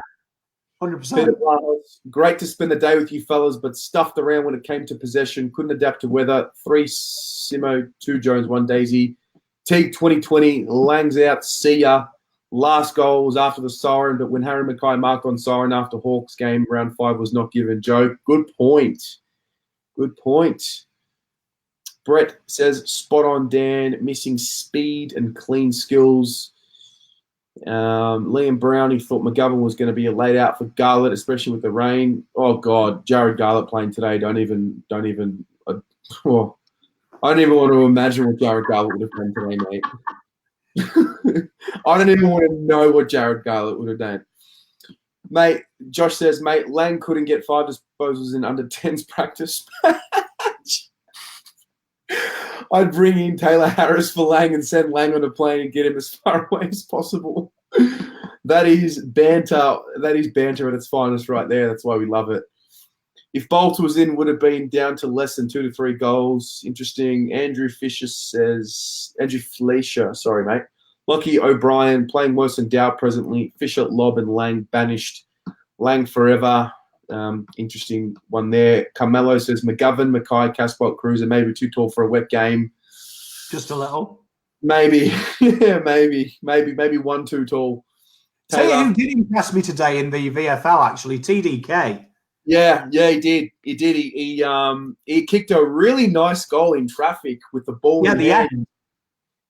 100%. Peter Vlahos, great to spend the day with you fellas, but stuffed around when it came to possession. Couldn't adapt to weather. 3 Simo, 2 Jones, 1 Daisy. Teague 2020, Lang's out, see ya. Last goal was after the siren, but when Harry Mackay marked on siren after Hawks game, round 5 was not given. Joe, good point. Good point. Brett says, spot on, Dan, missing speed and clean skills. Liam Brown, he thought McGovern was going to be a laid out for Garlett, especially with the rain. Oh, God, Jared Garlett playing today. I don't even want to imagine what Jared Garlett would have done today, mate. I don't even want to know what Jared Garlett would have done. Mate, Josh says, mate, Lang couldn't get 5 disposals in under 10's practice match. I'd bring in Taylor Harris for Lang and send Lang on a plane and get him as far away as possible. That is banter. That is banter at its finest right there. That's why we love it. If Bolt was in, would have been down to less than 2 to 3 goals. Interesting. Andrew Fleischer, sorry, mate. Lockie O'Brien playing worse than Dow presently. Fisher, Lobb, and Lang banished. Lang forever. Interesting one there. Carmelo says McGovern, Mackay, Casbolt, Cruiser, maybe too tall for a wet game. Just a little. Maybe. Yeah, maybe one too tall. Taylor, who did impress me today in the VFL, actually, TDK. Yeah, he did. He kicked a really nice goal in traffic with the ball in hand.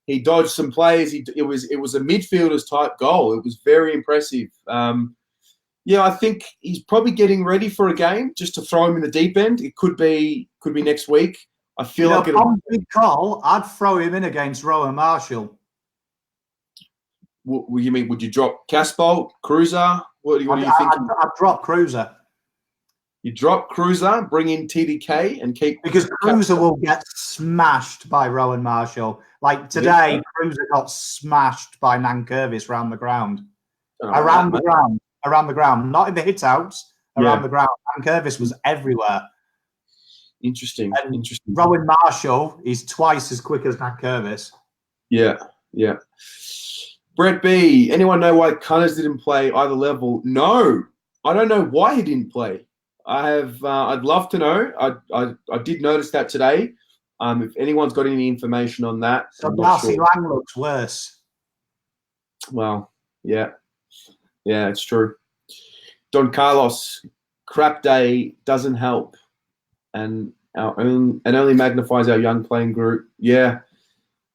He dodged some players. It was a midfielder's type goal. It was very impressive. I think he's probably getting ready for a game just to throw him in the deep end. It could be next week. I feel like on big call, I'd throw him in against Rowan Marshall. What you mean? Would you drop Casbolt, Cruiser? What do you think? I'd drop Cruiser. You drop Cruiser, bring in TDK, and keep because Cruiser will get smashed by Rowan Marshall. Like today, Cruiser got smashed by Nankervis around the ground. Around the ground, not in the hit outs. Around the ground, Nankervis was everywhere. Interesting. Rowan Marshall is twice as quick as Nankervis. Yeah. Brett B. Anyone know why Cunners didn't play either level? No, I don't know why he didn't play. I'd love to know. I did notice that today. If anyone's got any information on that. So Darcy Lang looks worse. Well, yeah, it's true. Don Carlos, crap day doesn't help, and only magnifies our young playing group. Yeah.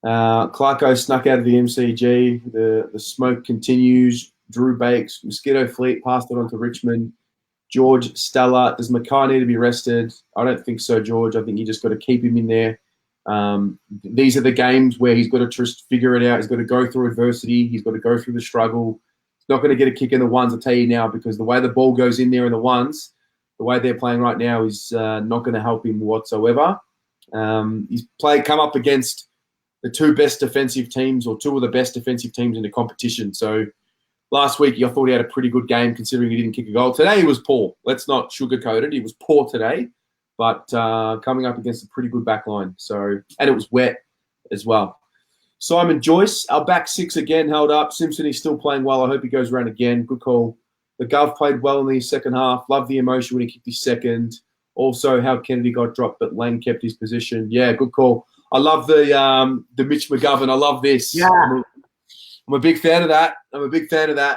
Clarko snuck out of the MCG. The smoke continues. Drew Bakes, Mosquito Fleet passed it on to Richmond. George, Stella, does Mackay need to be rested? I don't think so, George. I think you just got to keep him in there. These are the games where he's got to just figure it out. He's got to go through adversity. He's got to go through the struggle. He's not going to get a kick in the ones, I'll tell you now, because the way the ball goes in there in the ones, the way they're playing right now is not going to help him whatsoever. He's come up against the two best defensive teams or two of the best defensive teams in the competition. So last week, I thought he had a pretty good game considering he didn't kick a goal. Today, he was poor. Let's not sugarcoat it. He was poor today, but coming up against a pretty good back line. And it was wet as well. Simon Joyce, our back six again held up. Simpson is still playing well. I hope he goes around again. Good call. The Gov played well in the second half. Loved the emotion when he kicked his second. Also, how Kennedy got dropped, but Lang kept his position. Yeah, good call. I love the Mitch McGovern. I love this. Yeah. I'm a big fan of that.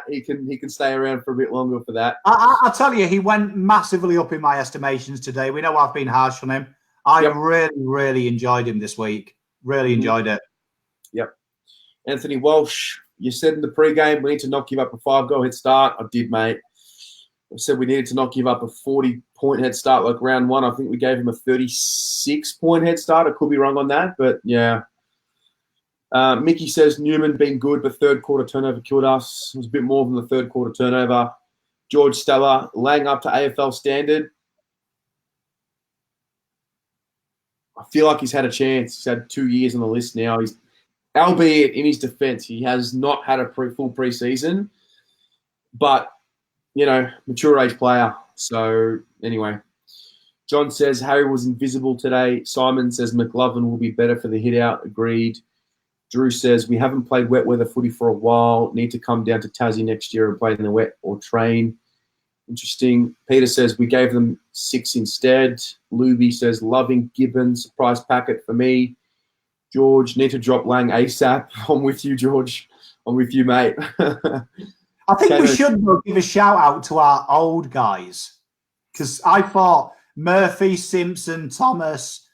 He can stay around for a bit longer for that. I'll tell you, he went massively up in my estimations today. We know I've been harsh on him. I really, really enjoyed him this week. Really enjoyed it. Yep. Anthony Walsh, you said in the pre-game we need to not give up a 5-goal head start. I did, mate. I said we needed to not give up a 40-point head start like round one. I think we gave him a 36-point head start. I could be wrong on that, but yeah. Mickey says Newman been good, but third quarter turnover killed us. It was a bit more than the third quarter turnover. George Stella, Lang up to AFL standard. I feel like he's had a chance. He's had 2 years on the list now. Albeit in his defence, he has not had a full pre-season, but mature age player. So anyway, John says Harry was invisible today. Simon says McLovin will be better for the hit out. Agreed. Drew says we haven't played wet weather footy for a while. Need to come down to Tassie next year and play in the wet or train. Interesting. Peter says we gave them 6 instead. Luby says loving Gibbons. Surprise packet for me. George, need to drop Lang ASAP. I'm with you, George. I'm with you, mate. I think we should give a shout out to our old guys because I thought Murphy, Simpson, Thomas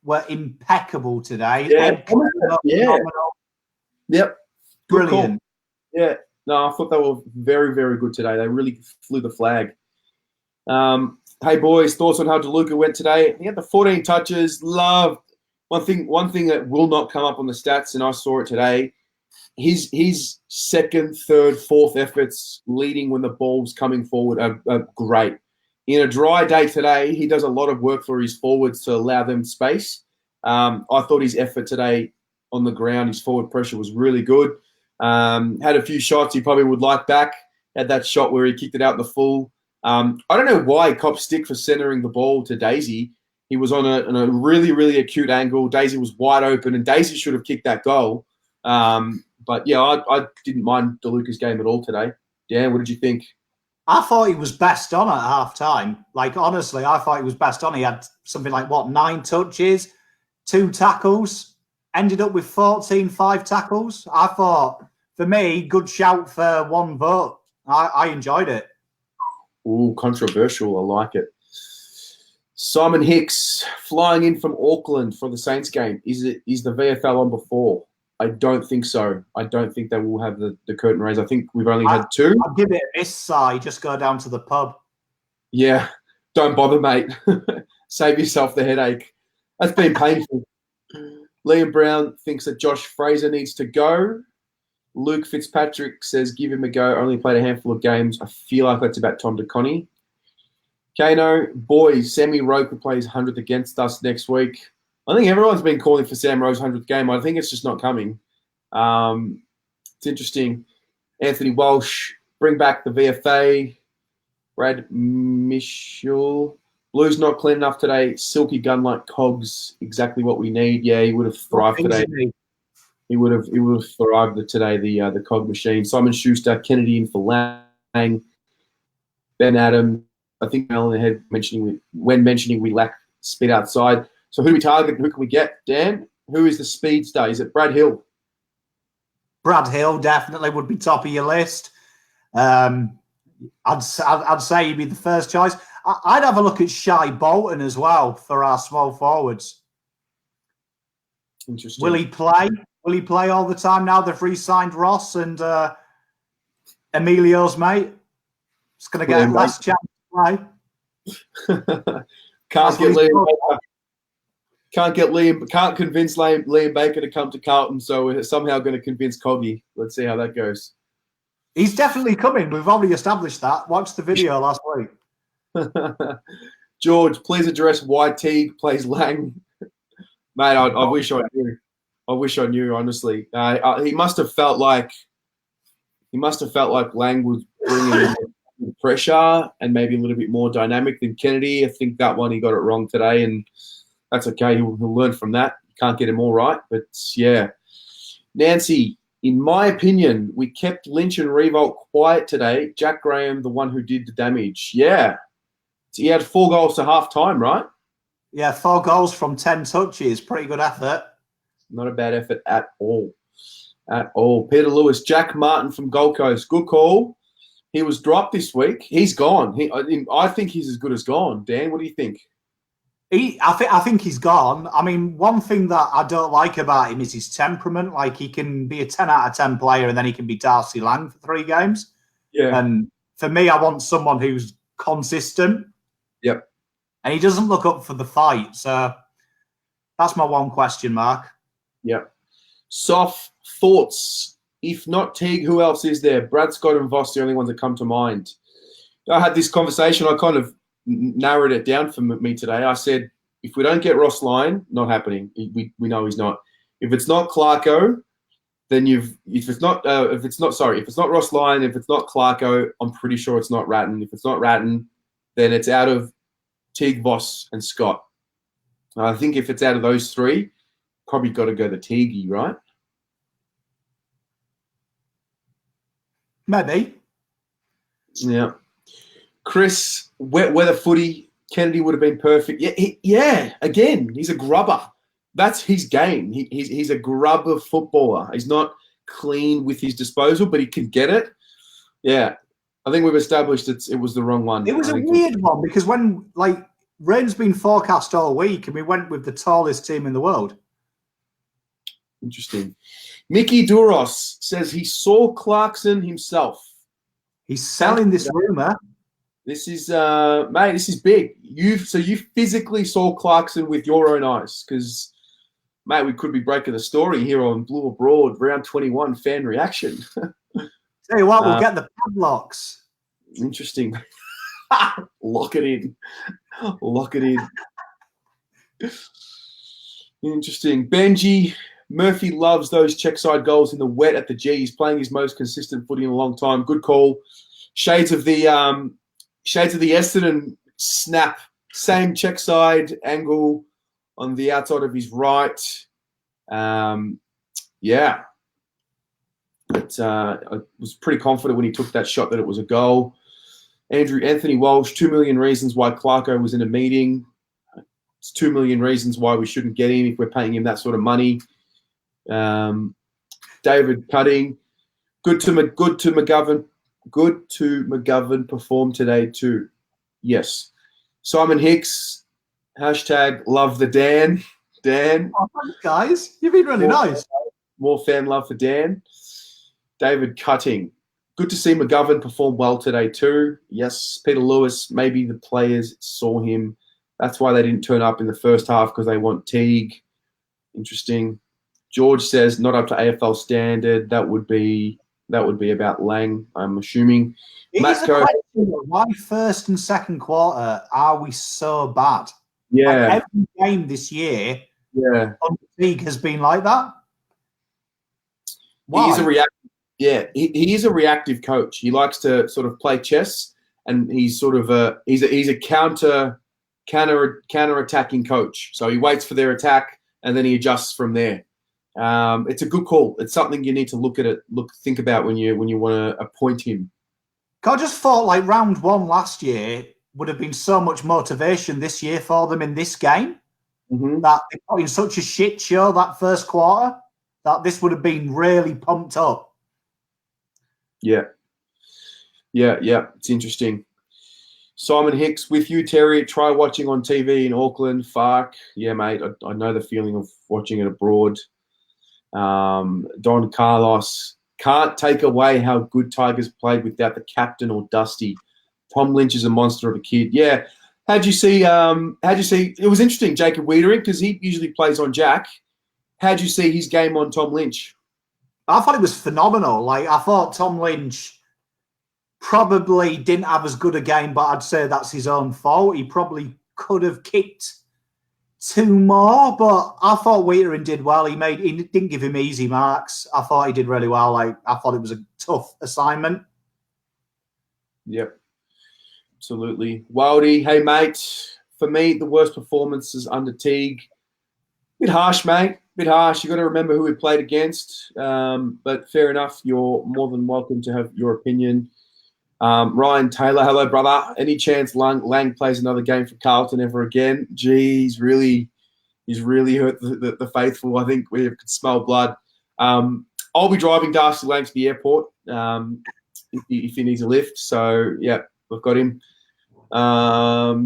were impeccable today. Yeah. Yep. Brilliant. Yeah. No, I thought they were very, very good today. They really flew the flag. Hey, boys, thoughts on how DeLuca went today? He had the 14 touches. Loved. One thing that will not come up on the stats, and I saw it today, his second, third, fourth efforts leading when the ball's coming forward are great. In a dry day today, he does a lot of work for his forwards to allow them space. I thought his effort today on the ground, his forward pressure was really good. Had a few shots he probably would like back. Had that shot where he kicked it out the full. I don't know why he copped stick for centering the ball to Daisy. He was on a really, really acute angle. Daisy was wide open, and Daisy should have kicked that goal. But yeah, I didn't mind DeLuca's game at all today. Dan, what did you think? I thought he was best on at half time. Like, honestly, I thought he was best on. He had something like, 9 touches, 2 tackles, ended up with 14 5 tackles. I thought, for me, good shout for 1 vote. I enjoyed it. Ooh, controversial. I like it. Simon Hicks flying in from Auckland for the Saints game. Is the VFL on before? I don't think so. I don't think they will have the curtain raise. I think we've only had 2. I'll give it a miss, Si. Just go down to the pub. Yeah, don't bother, mate. Save yourself the headache. That's been painful. Liam Brown thinks that Josh Fraser needs to go. Luke Fitzpatrick says, give him a go. Only played a handful of games. I feel like that's about Tom DeConnie. Kano, boys, Sammy Roker plays 100th against us next week. I think everyone's been calling for Sam Rowe's 100th game. I think it's just not coming. It's interesting. Anthony Walsh, bring back the VFA. Brad Michel. Blues not clean enough today. Silky gun like Cogs, exactly what we need. Yeah, he would have thrived today. He would have thrived today, the Cog machine. Simon Schuster, Kennedy in for Lang. Ben Adam, I think Alan had mentioning we lack speed outside. So who do we target? Who can we get? Dan, who is the speedster? Is it Brad Hill? Brad Hill definitely would be top of your list. I'd say he'd be the first choice. I'd have a look at Shai Bolton as well for our small forwards. Interesting. Will he play? Will he play all the time now they've re-signed Ross and Emilio's mate? It's going to get less chance to play. Can't convince Liam Baker to come to Carlton, so we're somehow going to convince Coggy. Let's see how that goes. He's definitely coming. We've already established that. Watch the video last week. George, please address why Teague plays Lang. Mate, I wish I knew. I wish I knew, honestly. He must have felt like Lang was bringing pressure and maybe a little bit more dynamic than Kennedy. I think that one he got it wrong today, and that's okay. He'll learn from that. Can't get him all right, but yeah. Nancy, in my opinion, we kept Lynch and Revolt quiet today. Jack Graham, the one who did the damage. Yeah. He had 4 goals to half time, right? Yeah, 4 goals from 10 touches. Pretty good effort. Not a bad effort at all. At all. Peter Lewis, Jack Martin from Gold Coast. Good call. He was dropped this week. He's gone. I think he's as good as gone. Dan, what do you think? I think he's gone. I mean, one thing that I don't like about him is his temperament. Like, he can be a 10 out of 10 player and then he can be Darcy Lang for 3 games. Yeah. And for me, I want someone who's consistent. Yep. And he doesn't look up for the fight. So that's my one question mark. Yep. Soft thoughts. If not Teague, who else is there? Brad Scott and Voss, the only ones that come to mind. I had this conversation. I kind of narrowed it down for me today. I said, if we don't get Ross Lyon, not happening. We know he's not. If it's not Clarko, then if it's not Ross Lyon, if it's not Clarko, I'm pretty sure it's not Ratton. If it's not Ratton, then it's out of Teague, Voss, and Scott. I think if it's out of those 3, probably got to go the Teague, right? Maybe. Yeah. Chris, wet weather footy, Kennedy would have been perfect. Yeah, again, he's a grubber. That's his game. He's a grubber footballer. He's not clean with his disposal, but he can get it. Yeah. I think we've established it was the wrong one. It was a weird one because when, rain's been forecast all week and we went with the tallest team in the world. Interesting. Mickey Duros says he saw Clarkson himself. He's selling this rumour. This is, mate, this is big. You physically saw Clarkson with your own eyes because, mate, we could be breaking the story here on Blue Abroad, round 21 fan reaction. Tell you what, we'll get the padlocks. Interesting. Lock it in. Lock it in. Interesting. Benji, Murphy loves those check side goals in the wet at the G. He's playing his most consistent footy in a long time. Good call. Shades of the Essendon snap. Same check side angle on the outside of his right. Yeah. But I was pretty confident when he took that shot that it was a goal. Anthony Walsh, 2 million reasons why Clarko was in a meeting. It's 2 million reasons why we shouldn't get him if we're paying him that sort of money. David Cutting, good to McGovern. Good to McGovern perform today too. Yes. Simon Hicks, hashtag love the Dan. Dan. Oh, thanks, guys. You've been really nice. More fan love for Dan. David Cutting. Good to see McGovern perform well today too. Yes, Peter Lewis, maybe the players saw him. That's why they didn't turn up in the first half, because they want Teague. Interesting. George says not up to AFL standard. That would be about Lang, I'm assuming. Why first and second quarter are we so bad? Yeah. Like every game this year, on the league has been like that. Why? He is a reactive coach. He likes to sort of play chess, and he's sort of he's a counter attacking coach. So he waits for their attack and then he adjusts from there. It's a good call. It's something you need to think about when you want to appoint him. I just thought like round one last year would have been so much motivation this year for them in this game, that they put in such a shit show that first quarter that this would have been really pumped up. Yeah. It's interesting. Simon Hicks, with you, Terry. Try watching on TV in Auckland. Fuck. Yeah, mate. I know the feeling of watching it abroad. Don Carlos, can't take away how good Tigers played without the captain or Dusty. Tom Lynch is a monster of a kid. Yeah. How'd you see? It was interesting, Jacob Wiedering, because he usually plays on Jack. How'd you see his game on Tom Lynch? I thought it was phenomenal. Like, I thought Tom Lynch probably didn't have as good a game, but I'd say that's his own fault. He probably could have kicked 2 more, but I thought Wiedering did well. He didn't give him easy marks. I thought he did really well. Like, I thought it was a tough assignment. Yep, absolutely. Wildy, hey mate. For me, the worst performances under Teague. Bit harsh, mate. Bit harsh. You got to remember who we played against. But fair enough. You're more than welcome to have your opinion. Ryan Taylor, hello, brother. Any chance Lang plays another game for Carlton ever again? Gee, he's really hurt the faithful. I think we could smell blood. I'll be driving Darcy Lang to the airport if he needs a lift. So, yeah, we've got him.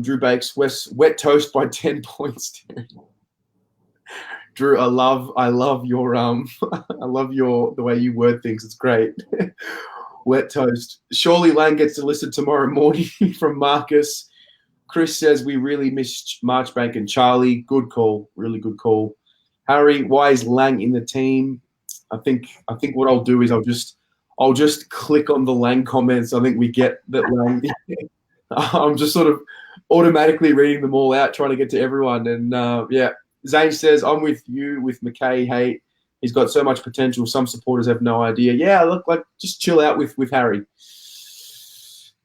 Drew Bakes, wet toast by 10 points. Drew, I love your the way you word things. It's great. Wet toast. Surely Lang gets enlisted tomorrow morning from Marcus. Chris says we really missed Marchbank and Charlie. Good call. Really good call. Harry, why is Lang in the team? I think what I'll do is I'll just click on the Lang comments. I think we get that Lang. I'm just sort of automatically reading them all out, trying to get to everyone. And yeah. Zane says, I'm with you with McKay. Hey, he's got so much potential. Some supporters have no idea. Yeah, look, like just chill out with Harry.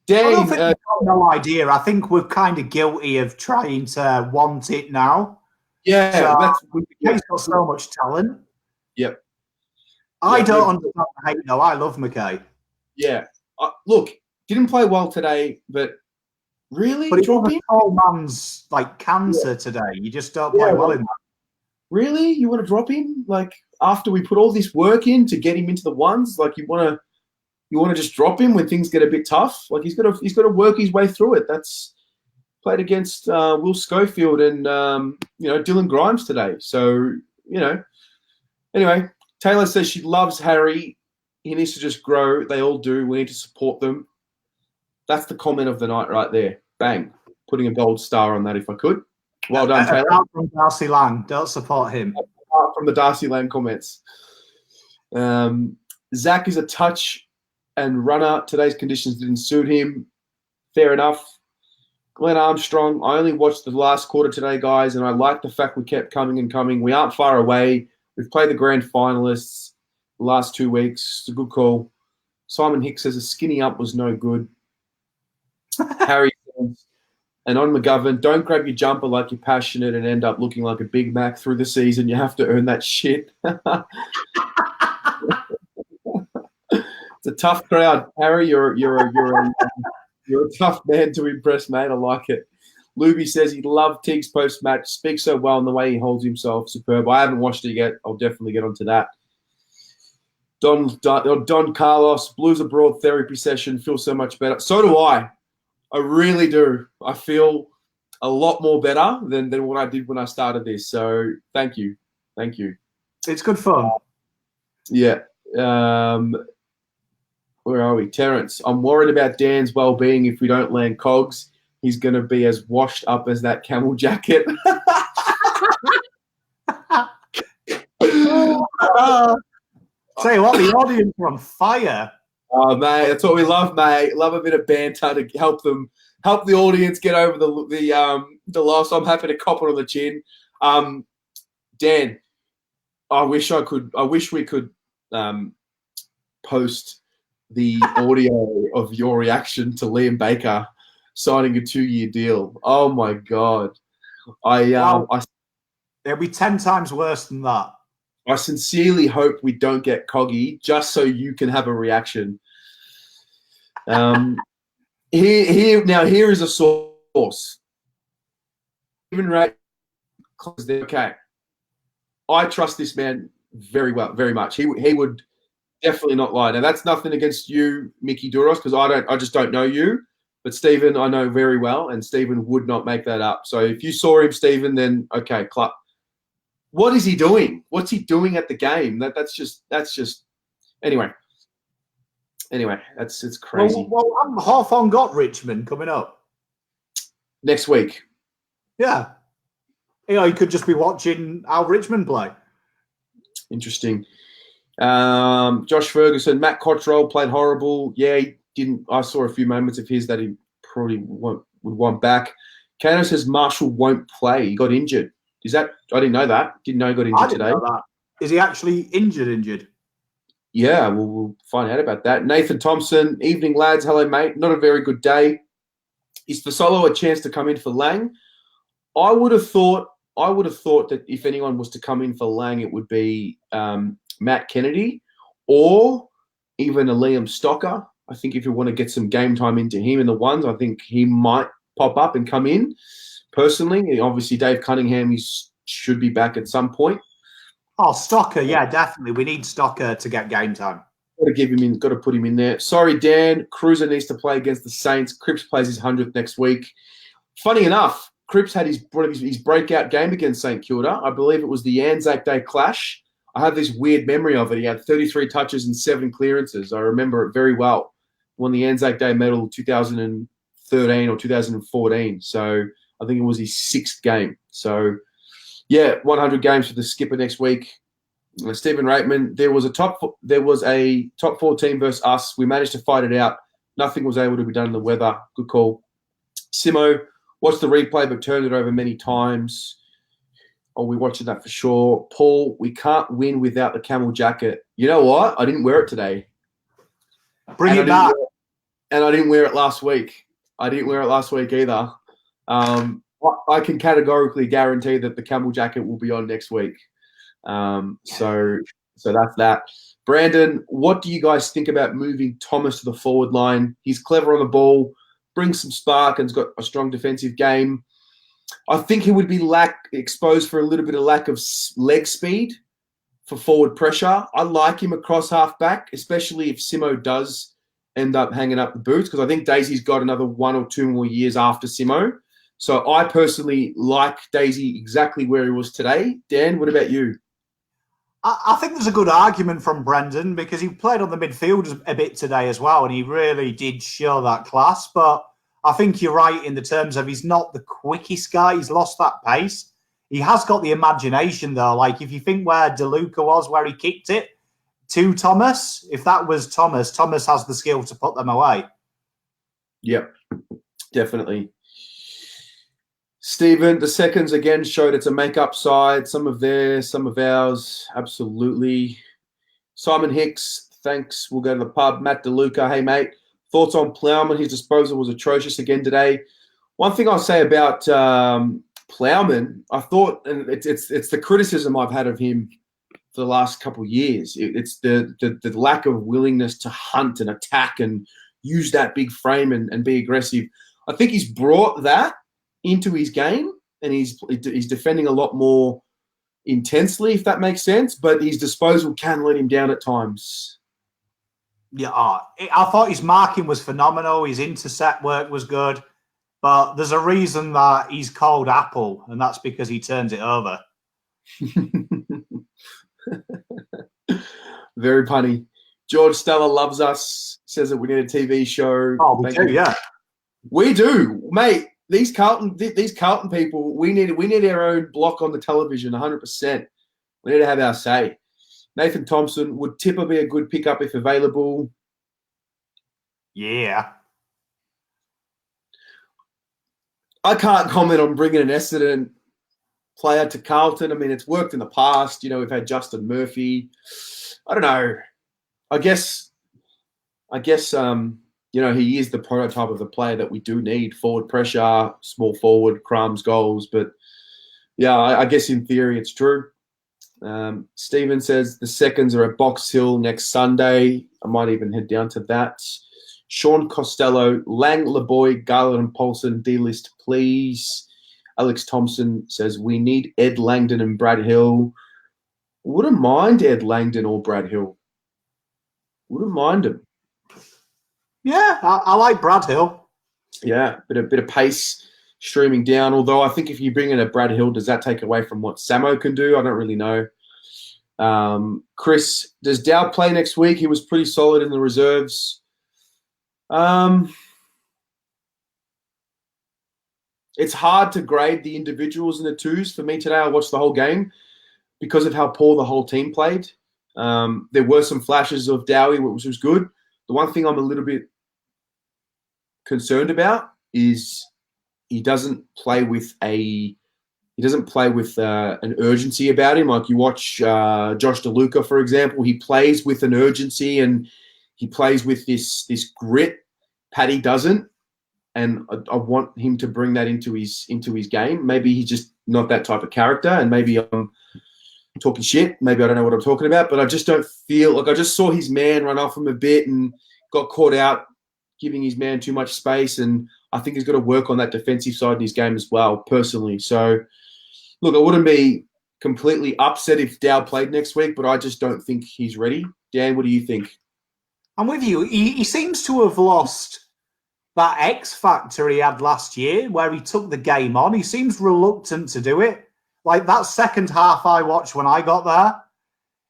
Dane, I don't think we've got no idea. I think we're kind of guilty of trying to want it now. Yeah, McKay's got so much talent. Yep. I don't understand the hate, though. I love McKay. Yeah. Look, didn't play well today, but really? But it's a tall man's like cancer today. You just don't play well in that. Really? You want to drop him? Like after we put all this work in to get him into the ones, like you want to just drop him when things get a bit tough? Like he's got to work his way through it. That's played against Will Schofield and Dylan Grimes today. So, anyway, Taylor says she loves Harry. He needs to just grow. They all do. We need to support them. That's the comment of the night right there. Bang. Putting a gold star on that if I could. Well done, Taylor. Apart from Darcy Lang. Don't support him. Apart from the Darcy Lang comments. Zach is a touch and runner. Today's conditions didn't suit him. Fair enough. Glenn Armstrong, I only watched the last quarter today, guys, and I like the fact we kept coming and coming. We aren't far away. We've played the grand finalists the last 2 weeks. It's a good call. Simon Hicks says a skinny up was no good. Harry says, and on McGovern, don't grab your jumper like you're passionate and end up looking like a Big Mac through the season. You have to earn that shit. It's a tough crowd, Harry. You're a tough man to impress, mate. I like it. Luby says he loved Teague's post-match. Speaks so well in the way he holds himself. Superb. I haven't watched it yet. I'll definitely get onto that. Don Carlos, Blues Abroad therapy session. Feel so much better. So do I. I really do. I feel a lot more better than what I did when I started this. So thank you. Thank you. It's good fun. Yeah. Where are we? Terrence, I'm worried about Dan's well-being if we don't land Cogs. He's going to be as washed up as that camel jacket. Tell you what, the audience are on fire. Oh, mate, that's what we love, mate. Love a bit of banter to help the audience get over the loss. I'm happy to cop it on the chin. Dan, I wish we could post the audio of your reaction to Liam Baker signing a 2-year deal. Oh my God. It'll be 10 times worse than that. I sincerely hope we don't get Coggy just so you can have a reaction. Here is a source. Even right, okay. I trust this man very much. He would definitely not lie. Now that's nothing against you, Mickey Duros, because I just don't know you. But Stephen, I know very well, and Stephen would not make that up. So if you saw him, Stephen, then okay, clap. What is he doing? What's he doing at the game? That's just anyway. It's crazy. Well, Hawthorn got Richmond coming up next week. Yeah, you could just be watching how Richmond play. Interesting. Josh Ferguson, Matt Cottrell played horrible. Yeah, he didn't. I saw a few moments of his that he probably would want back. Kano says Marshall won't play. He got injured. Is that? I didn't know that. Didn't know he got injured today. Know that. Is he actually injured? Yeah, we'll find out about that. Nathan Thompson, evening lads. Hello, mate. Not a very good day. Is Fasolo a chance to come in for Lang? I would have thought that if anyone was to come in for Lang, it would be Matt Kennedy or even a Liam Stocker. I think if you want to get some game time into him in the ones, I think he might pop up and come in. Personally, obviously Dave Cunningham should be back at some point. Oh, Stocker, yeah, definitely. We need Stocker to get game time. Got to put him in there. Sorry, Dan. Cruiser needs to play against the Saints. Cripps plays his 100th next week. Funny enough, Cripps had his breakout game against St Kilda. I believe it was the Anzac Day clash. I have this weird memory of it. He had 33 touches and 7 clearances. I remember it very well. Won the Anzac Day medal 2013 or 2014. So I think it was his 6th game. So, yeah, 100 games for the skipper next week. Stephen Reitman, there was a top 4 team versus us. We managed to fight it out. Nothing was able to be done in the weather. Good call. Simo, watched the replay but turned it over many times. Oh, we're watching that for sure. Paul, we can't win without the camel jacket. You know what? I didn't wear it today. Bring it back. And I didn't wear it last week. I didn't wear it last week either. I can categorically guarantee that the camel jacket will be on next week. So that's that. Brandon, what do you guys think about moving Thomas to the forward line? He's clever on the ball, brings some spark, and's got a strong defensive game. I think he would be exposed for a little bit of lack of leg speed for forward pressure. I like him across half-back, especially if Simo does end up hanging up the boots, because I think Daisy's got another 1 or 2 more years after Simo. So I personally like Daisy exactly where he was today. Dan, what about you? I think there's a good argument from Brendan because he played on the midfield a bit today as well, and he really did show that class. But I think you're right in the terms of he's not the quickest guy. He's lost that pace. He has got the imagination, though. Like, if you think where DeLuca was, where he kicked it to Thomas, if that was Thomas has the skill to put them away. Yep, definitely. Stephen, the seconds again showed it's a make-up side. Some of theirs, some of ours. Absolutely. Simon Hicks, thanks. We'll go to the pub. Matt DeLuca, hey, mate. Thoughts on Plowman? His disposal was atrocious again today. One thing I'll say about Plowman, I thought, and it's the criticism I've had of him for the last couple of years. It's the lack of willingness to hunt and attack and use that big frame and be aggressive. I think he's brought that into his game, and he's defending a lot more intensely, if that makes sense, but his disposal can let him down at times. Yeah, I thought his marking was phenomenal. His intercept work was good, but there's a reason that he's called Apple, and that's because he turns it over. Very punny. George Stella loves us, says that we need a TV show. Oh, we do, yeah. We do, mate. These Carlton people, we need our own block on the television, 100%. We need to have our say. Nathan Thompson, would Tipper be a good pickup if available? Yeah. I can't comment on bringing an Essendon player to Carlton. I mean, it's worked in the past. You know, we've had Justin Murphy. I don't know. I guess, you know, he is the prototype of the player that we do need. Forward pressure, small forward, crumbs, goals. But, yeah, I guess in theory it's true. Stephen says the seconds are at Box Hill next Sunday. I might even head down to that. Sean Costello, Lang, LeBoy, Garland and Paulson, D-list, please. Alex Thompson says we need Ed Langdon and Brad Hill. Wouldn't mind Ed Langdon or Brad Hill. Wouldn't mind him. Yeah, I like Brad Hill. Yeah, bit of pace streaming down. Although I think if you bring in a Brad Hill, does that take away from what Samo can do? I don't really know. Chris, does Dow play next week? He was pretty solid in the reserves. It's hard to grade the individuals in the twos. For me today, I watched the whole game because of how poor the whole team played. There were some flashes of Dowie, which was good. The one thing I'm a little bit concerned about is he doesn't play with an urgency about him. Like you watch Josh DeLuca, for example, he plays with an urgency and he plays with this grit. Paddy doesn't, and I want him to bring that into his game. Maybe he's just not that type of character, and maybe I'm talking shit. Maybe I don't know what I'm talking about, but I just don't feel like I just saw his man run off him a bit and got caught out giving his man too much space, and I think he's got to work on that defensive side in his game as well, personally. So, look, I wouldn't be completely upset if Dow played next week, but I just don't think he's ready. Dan, what do you think? I'm with you. He seems to have lost that X factor he had last year where he took the game on. He seems reluctant to do it. Like that second half I watched when I got there,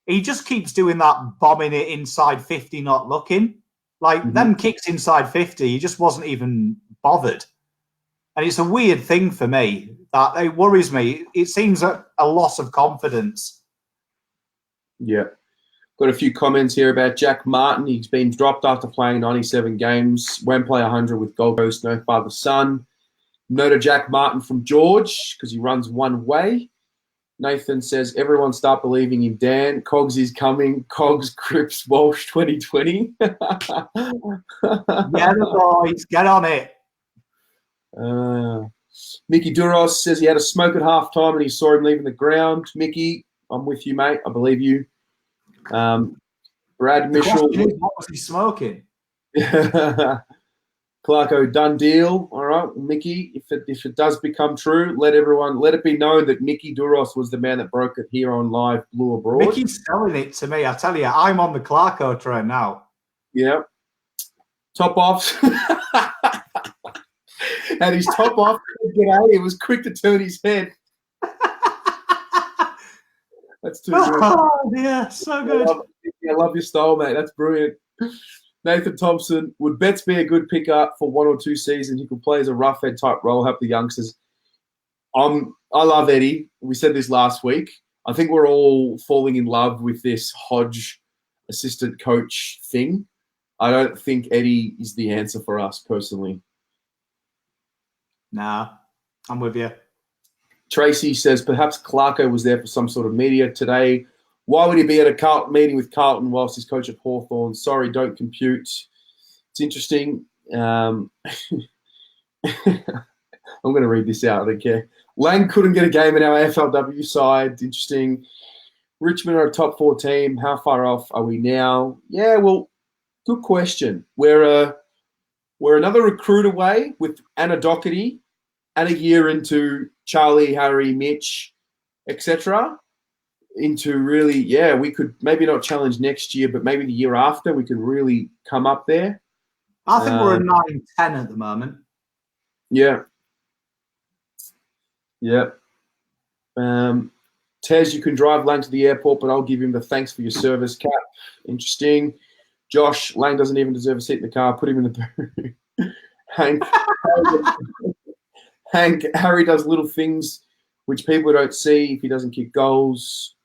he just keeps doing that bombing it inside 50, not looking. Like them kicks inside 50, he just wasn't even bothered. And it's a weird thing for me that it worries me. It seems a loss of confidence. Yeah. Got a few comments here about Jack Martin. He's been dropped after playing 97 games. Won't play 100 with Gold Coast, no father-son. No to Jack Martin from George because he runs one way. Nathan says, everyone start believing in Dan. Cogs is coming. Cogs, Cripps, Walsh 2020. Yeah, the boys, get on it. Mickey Duros says he had a smoke at halftime and he saw him leaving the ground. Mickey, I'm with you, mate. I believe you. Brad Mitchell. What was he smoking? Clarko, done deal. All right, Mickey, if it does become true, let it be known that Mickey Duros was the man that broke it here on Live Blue Abroad. Mickey's selling it to me. I tell you, I'm on the Clarko train now. Yeah. Top off. And his top off, he was quick to turn his head. That's too good. Oh, yeah, so good. I love your style, mate. That's brilliant. Nathan Thompson, would Betts be a good pickup for 1 or 2 seasons? He could play as a roughhead type role, help the youngsters. I love Eddie. We said this last week. I think we're all falling in love with this Hodge assistant coach thing. I don't think Eddie is the answer for us personally. Nah, I'm with you. Tracy says perhaps Clarko was there for some sort of media today. Why would he be at a Carlton meeting with Carlton whilst he's coach at Hawthorn? Sorry, don't compute. It's interesting. I'm going to read this out. I don't care. Lang couldn't get a game in our AFLW side. Interesting. Richmond are a top 4 team. How far off are we now? Yeah, well, good question. We're another recruit away with Anna Doherty and a year into Charlie, Harry, Mitch, etc. Into really, we could maybe not challenge next year, but maybe the year after we could really come up there. I think we're at 9-10 at the moment. Yeah. Yeah. Tez, you can drive Lang to the airport, but I'll give him the thanks for your service, Cap. Interesting. Josh, Lang doesn't even deserve a seat in the car. Put him in the boot. Hank, Harry does little things which people don't see if he doesn't kick goals.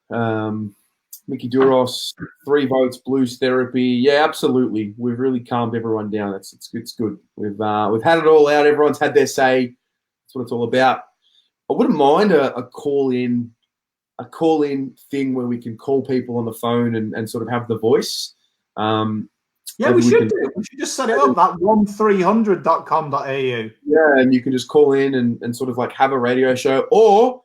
Mickey Duros, 3 votes, Blues therapy. Yeah, absolutely. We've really calmed everyone down. It's good. We've had it all out. Everyone's had their say. That's what it's all about. I wouldn't mind a call-in thing where we can call people on the phone and sort of have the voice. We should do it. We should just set it up, that 1300.com.au. Yeah, and you can just call in and sort of like have a radio show, or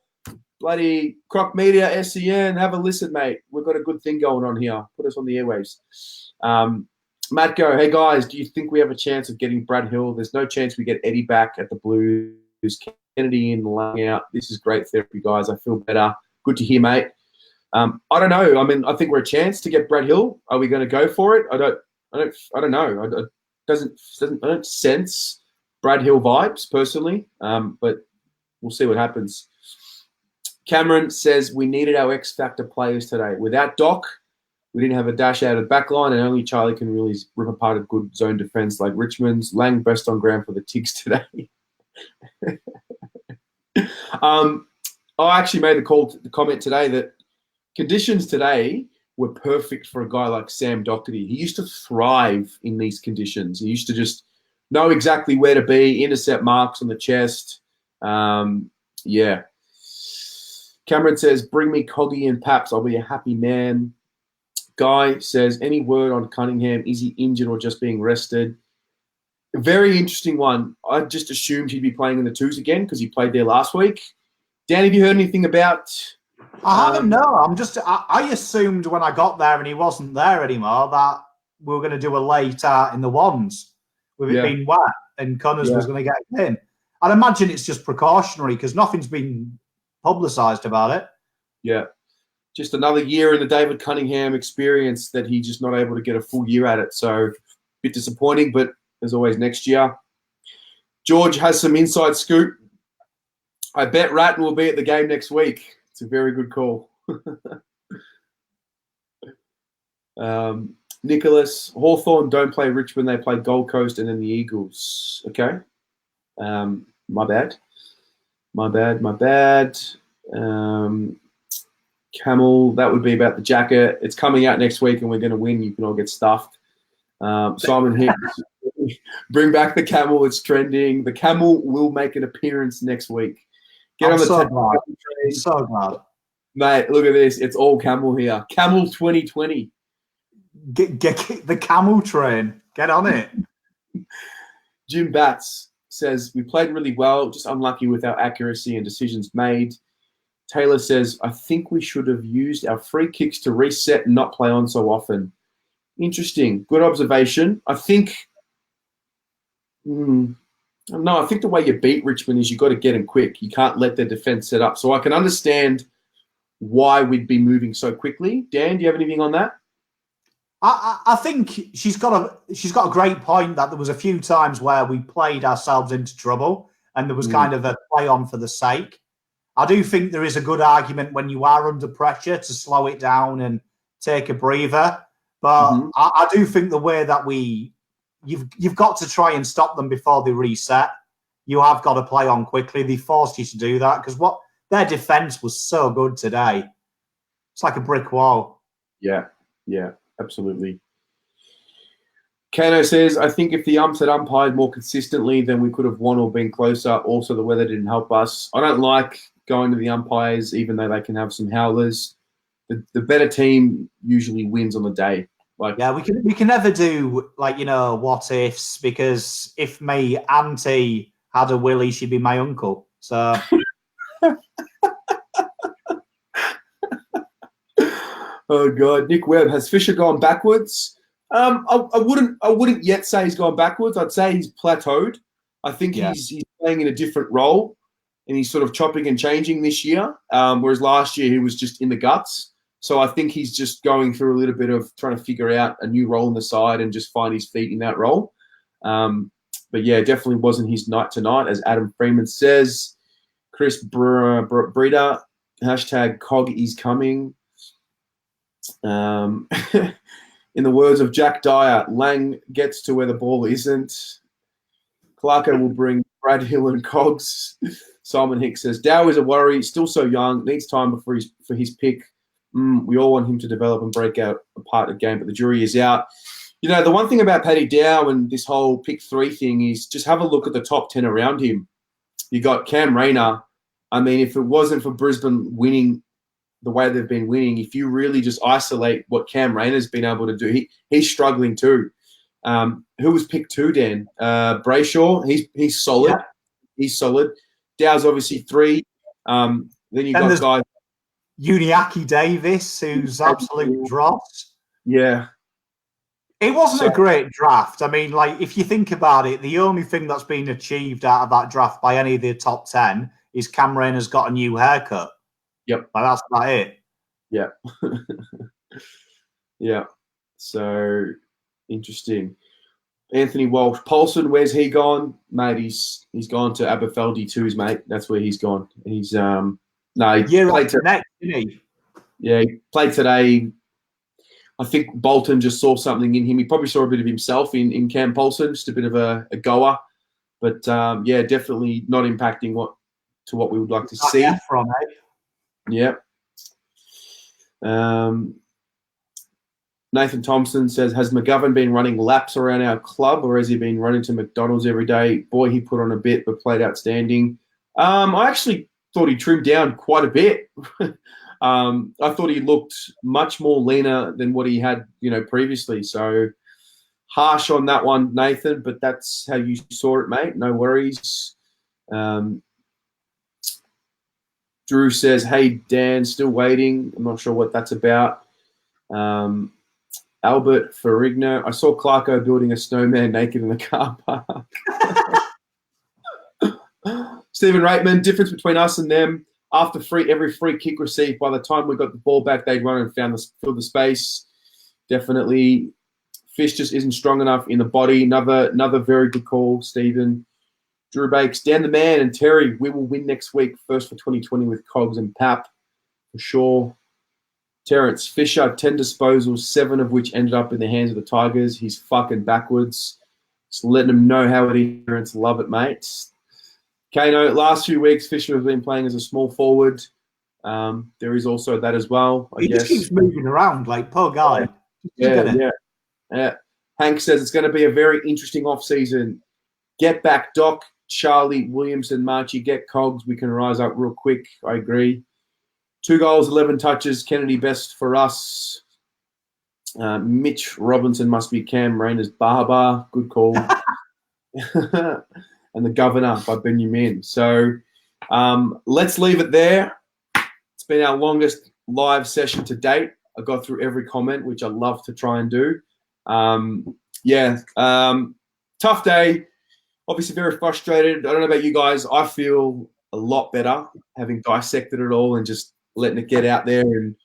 bloody Croc Media, SEN, have a listen, mate. We've got a good thing going on here. Put us on the airwaves. Matt Go, hey guys, do you think we have a chance of getting Brad Hill? There's no chance we get Eddie back at the Blues. Kennedy in, Lang out. This is great therapy, guys. I feel better. Good to hear, mate. I don't know. I mean, I think we're a chance to get Brad Hill. Are we going to go for it? I don't know. I don't sense Brad Hill vibes personally, but we'll see what happens. Cameron says we needed our X Factor players today. Without Doc, we didn't have a dash out of the back line, and only Charlie can really rip apart a good zone defense like Richmond's. Lang best on ground for the Tigs today. I actually made the comment today that conditions today were perfect for a guy like Sam Doherty. He used to thrive in these conditions. He used to just know exactly where to be, intercept marks on the chest. Yeah. Cameron says, bring me Coggy and Paps. I'll be a happy man. Guy says, any word on Cunningham? Is he injured or just being rested? A very interesting one. I just assumed he'd be playing in the twos again because he played there last week. Dan, have you heard anything about... I haven't, no. I assumed when I got there and he wasn't there anymore that we were going to do a late in the ones with it being wet and Connors was going to get in. I'd imagine it's just precautionary because nothing's been publicised about it. Yeah. Just another year in the David Cunningham experience that he's just not able to get a full year at it. So a bit disappointing, but as always, next year. George has some inside scoop. I bet Ratton will be at the game next week. It's a very good call. Nicholas, Hawthorn don't play Richmond. They play Gold Coast and then the Eagles. Okay. My bad. Camel, that would be about the jacket. It's coming out next week and we're going to win. You can all get stuffed. Simon Hicks, bring back the camel. It's trending. The camel will make an appearance next week. I'm so glad. Mate, look at this. It's all camel here. Camel 2020. Get the camel train. Get on it. Jim Batts says, we played really well, just unlucky with our accuracy and decisions made. Taylor says, I think we should have used our free kicks to reset and not play on so often. Interesting. Good observation. I think I think the way you beat Richmond is you got to get them quick. You can't let their defense set up. So I can understand why we'd be moving so quickly. Dan, do you have anything on that? I think she's got a great point that there was a few times where we played ourselves into trouble and there was kind of a play on for the sake. I do think there is a good argument when you are under pressure to slow it down and take a breather. But I do think the way that you've got to try and stop them before they reset. You have got to play on quickly. They forced you to do that because their defense was so good today. It's like a brick wall. Yeah, absolutely. Kano says, I think if the umps had umpired more consistently, then we could have won or been closer. Also, the weather didn't help us. I don't like going to the umpires, even though they can have some howlers. The better team usually wins on the day. We can never do what ifs, because if my auntie had a willy, she'd be my uncle. So Oh God, Nick Webb, has Fisher gone backwards? I wouldn't yet say he's gone backwards. I'd say he's plateaued. I think he's playing in a different role, and he's sort of chopping and changing this year. Whereas last year he was just in the guts. So I think he's just going through a little bit of trying to figure out a new role in the side and just find his feet in that role. But yeah, definitely wasn't his night tonight, as Adam Freeman says. Chris Breeder, hashtag Cog is coming. In the words of Jack Dyer, Lang gets to where the ball isn't. Clarko will bring Brad Hill and Cogs. Simon Hicks says, Dow is a worry, still so young, needs time for his pick. We all want him to develop and break out a part of the game, but the jury is out. You know, the one thing about Paddy Dow and this whole pick 3 thing is just have a look at the top 10 around him. You got Cam Rayner. I mean, if it wasn't for Brisbane winning the way they've been winning, if you really just isolate what Cam Rayner's been able to do, he's struggling too. Who was picked 2, Dan? Brayshaw. He's solid. Yeah. He's solid. Dow's obviously 3. Then you got guys. Uniacke Davis, who's absolute dross. Yeah. It wasn't a great draft. I mean, like, if you think about it, the only thing that's been achieved out of that draft by any of the top 10 is Cam Rayner's got a new haircut. Yep. Like, that's about it. Yeah. Yeah. So, interesting. Anthony Walsh. Paulson, where's he gone? Mate, he's gone to Aberfeldy too, mate. That's where he's gone. He's, he played today. Yeah, he played today. I think Bolton just saw something in him. He probably saw a bit of himself in Cam Paulson, just a bit of a goer. But, yeah, definitely not impacting what we would like to see. From Yeah. Nathan Thompson says, has McGovern been running laps around our club, or has he been running to McDonald's every day? Boy, he put on a bit but played outstanding. I actually thought he trimmed down quite a bit. I thought he looked much more leaner than what he had, previously. So harsh on that one, Nathan, but that's how you saw it, mate. No worries. Drew says, hey, Dan, still waiting. I'm not sure what that's about. Albert Ferrigno, I saw Clarko building a snowman naked in the car park. Stephen Reitman, difference between us and them. After every free kick received, by the time we got the ball back, they'd run and fill the space. Definitely. Fish just isn't strong enough in the body. Another very good call, Stephen. Drew Bakes, Dan the Man and Terry, we will win next week. First for 2020 with Cogs and Pap, for sure. Terrence Fisher, 10 disposals, 7 of which ended up in the hands of the Tigers. He's fucking backwards. Just letting them know how it is. Terrence, love it, mate. Kano, last few weeks, Fisher has been playing as a small forward. There is also that as well, I guess. He just keeps moving around, like, poor guy. Yeah. Hank says it's going to be a very interesting off-season. Get back Doc, Charlie, Williamson, Marchie, get Cogs. We can rise up real quick. I agree. 2 goals, 11 touches. Kennedy best for us. Mitch Robinson must be Cam Rayner's barber. Good call. And The Governor by Benjamin. So let's leave it there. It's been our longest live session to date. I got through every comment, which I love to try and do. Tough day. Obviously very frustrated. I don't know about you guys. I feel a lot better having dissected it all and just letting it get out there. And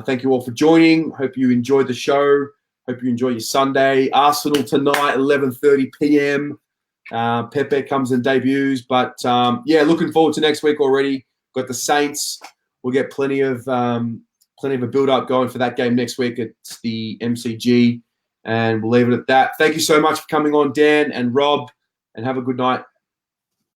thank you all for joining. Hope you enjoyed the show. Hope you enjoy your Sunday. Arsenal tonight, 11:30 p.m. Pepe comes and debuts. But, looking forward to next week already. Got the Saints. We'll get plenty of a build-up going for that game next week. It's the MCG. And we'll leave it at that. Thank you so much for coming on, Dan and Rob. And have a good night.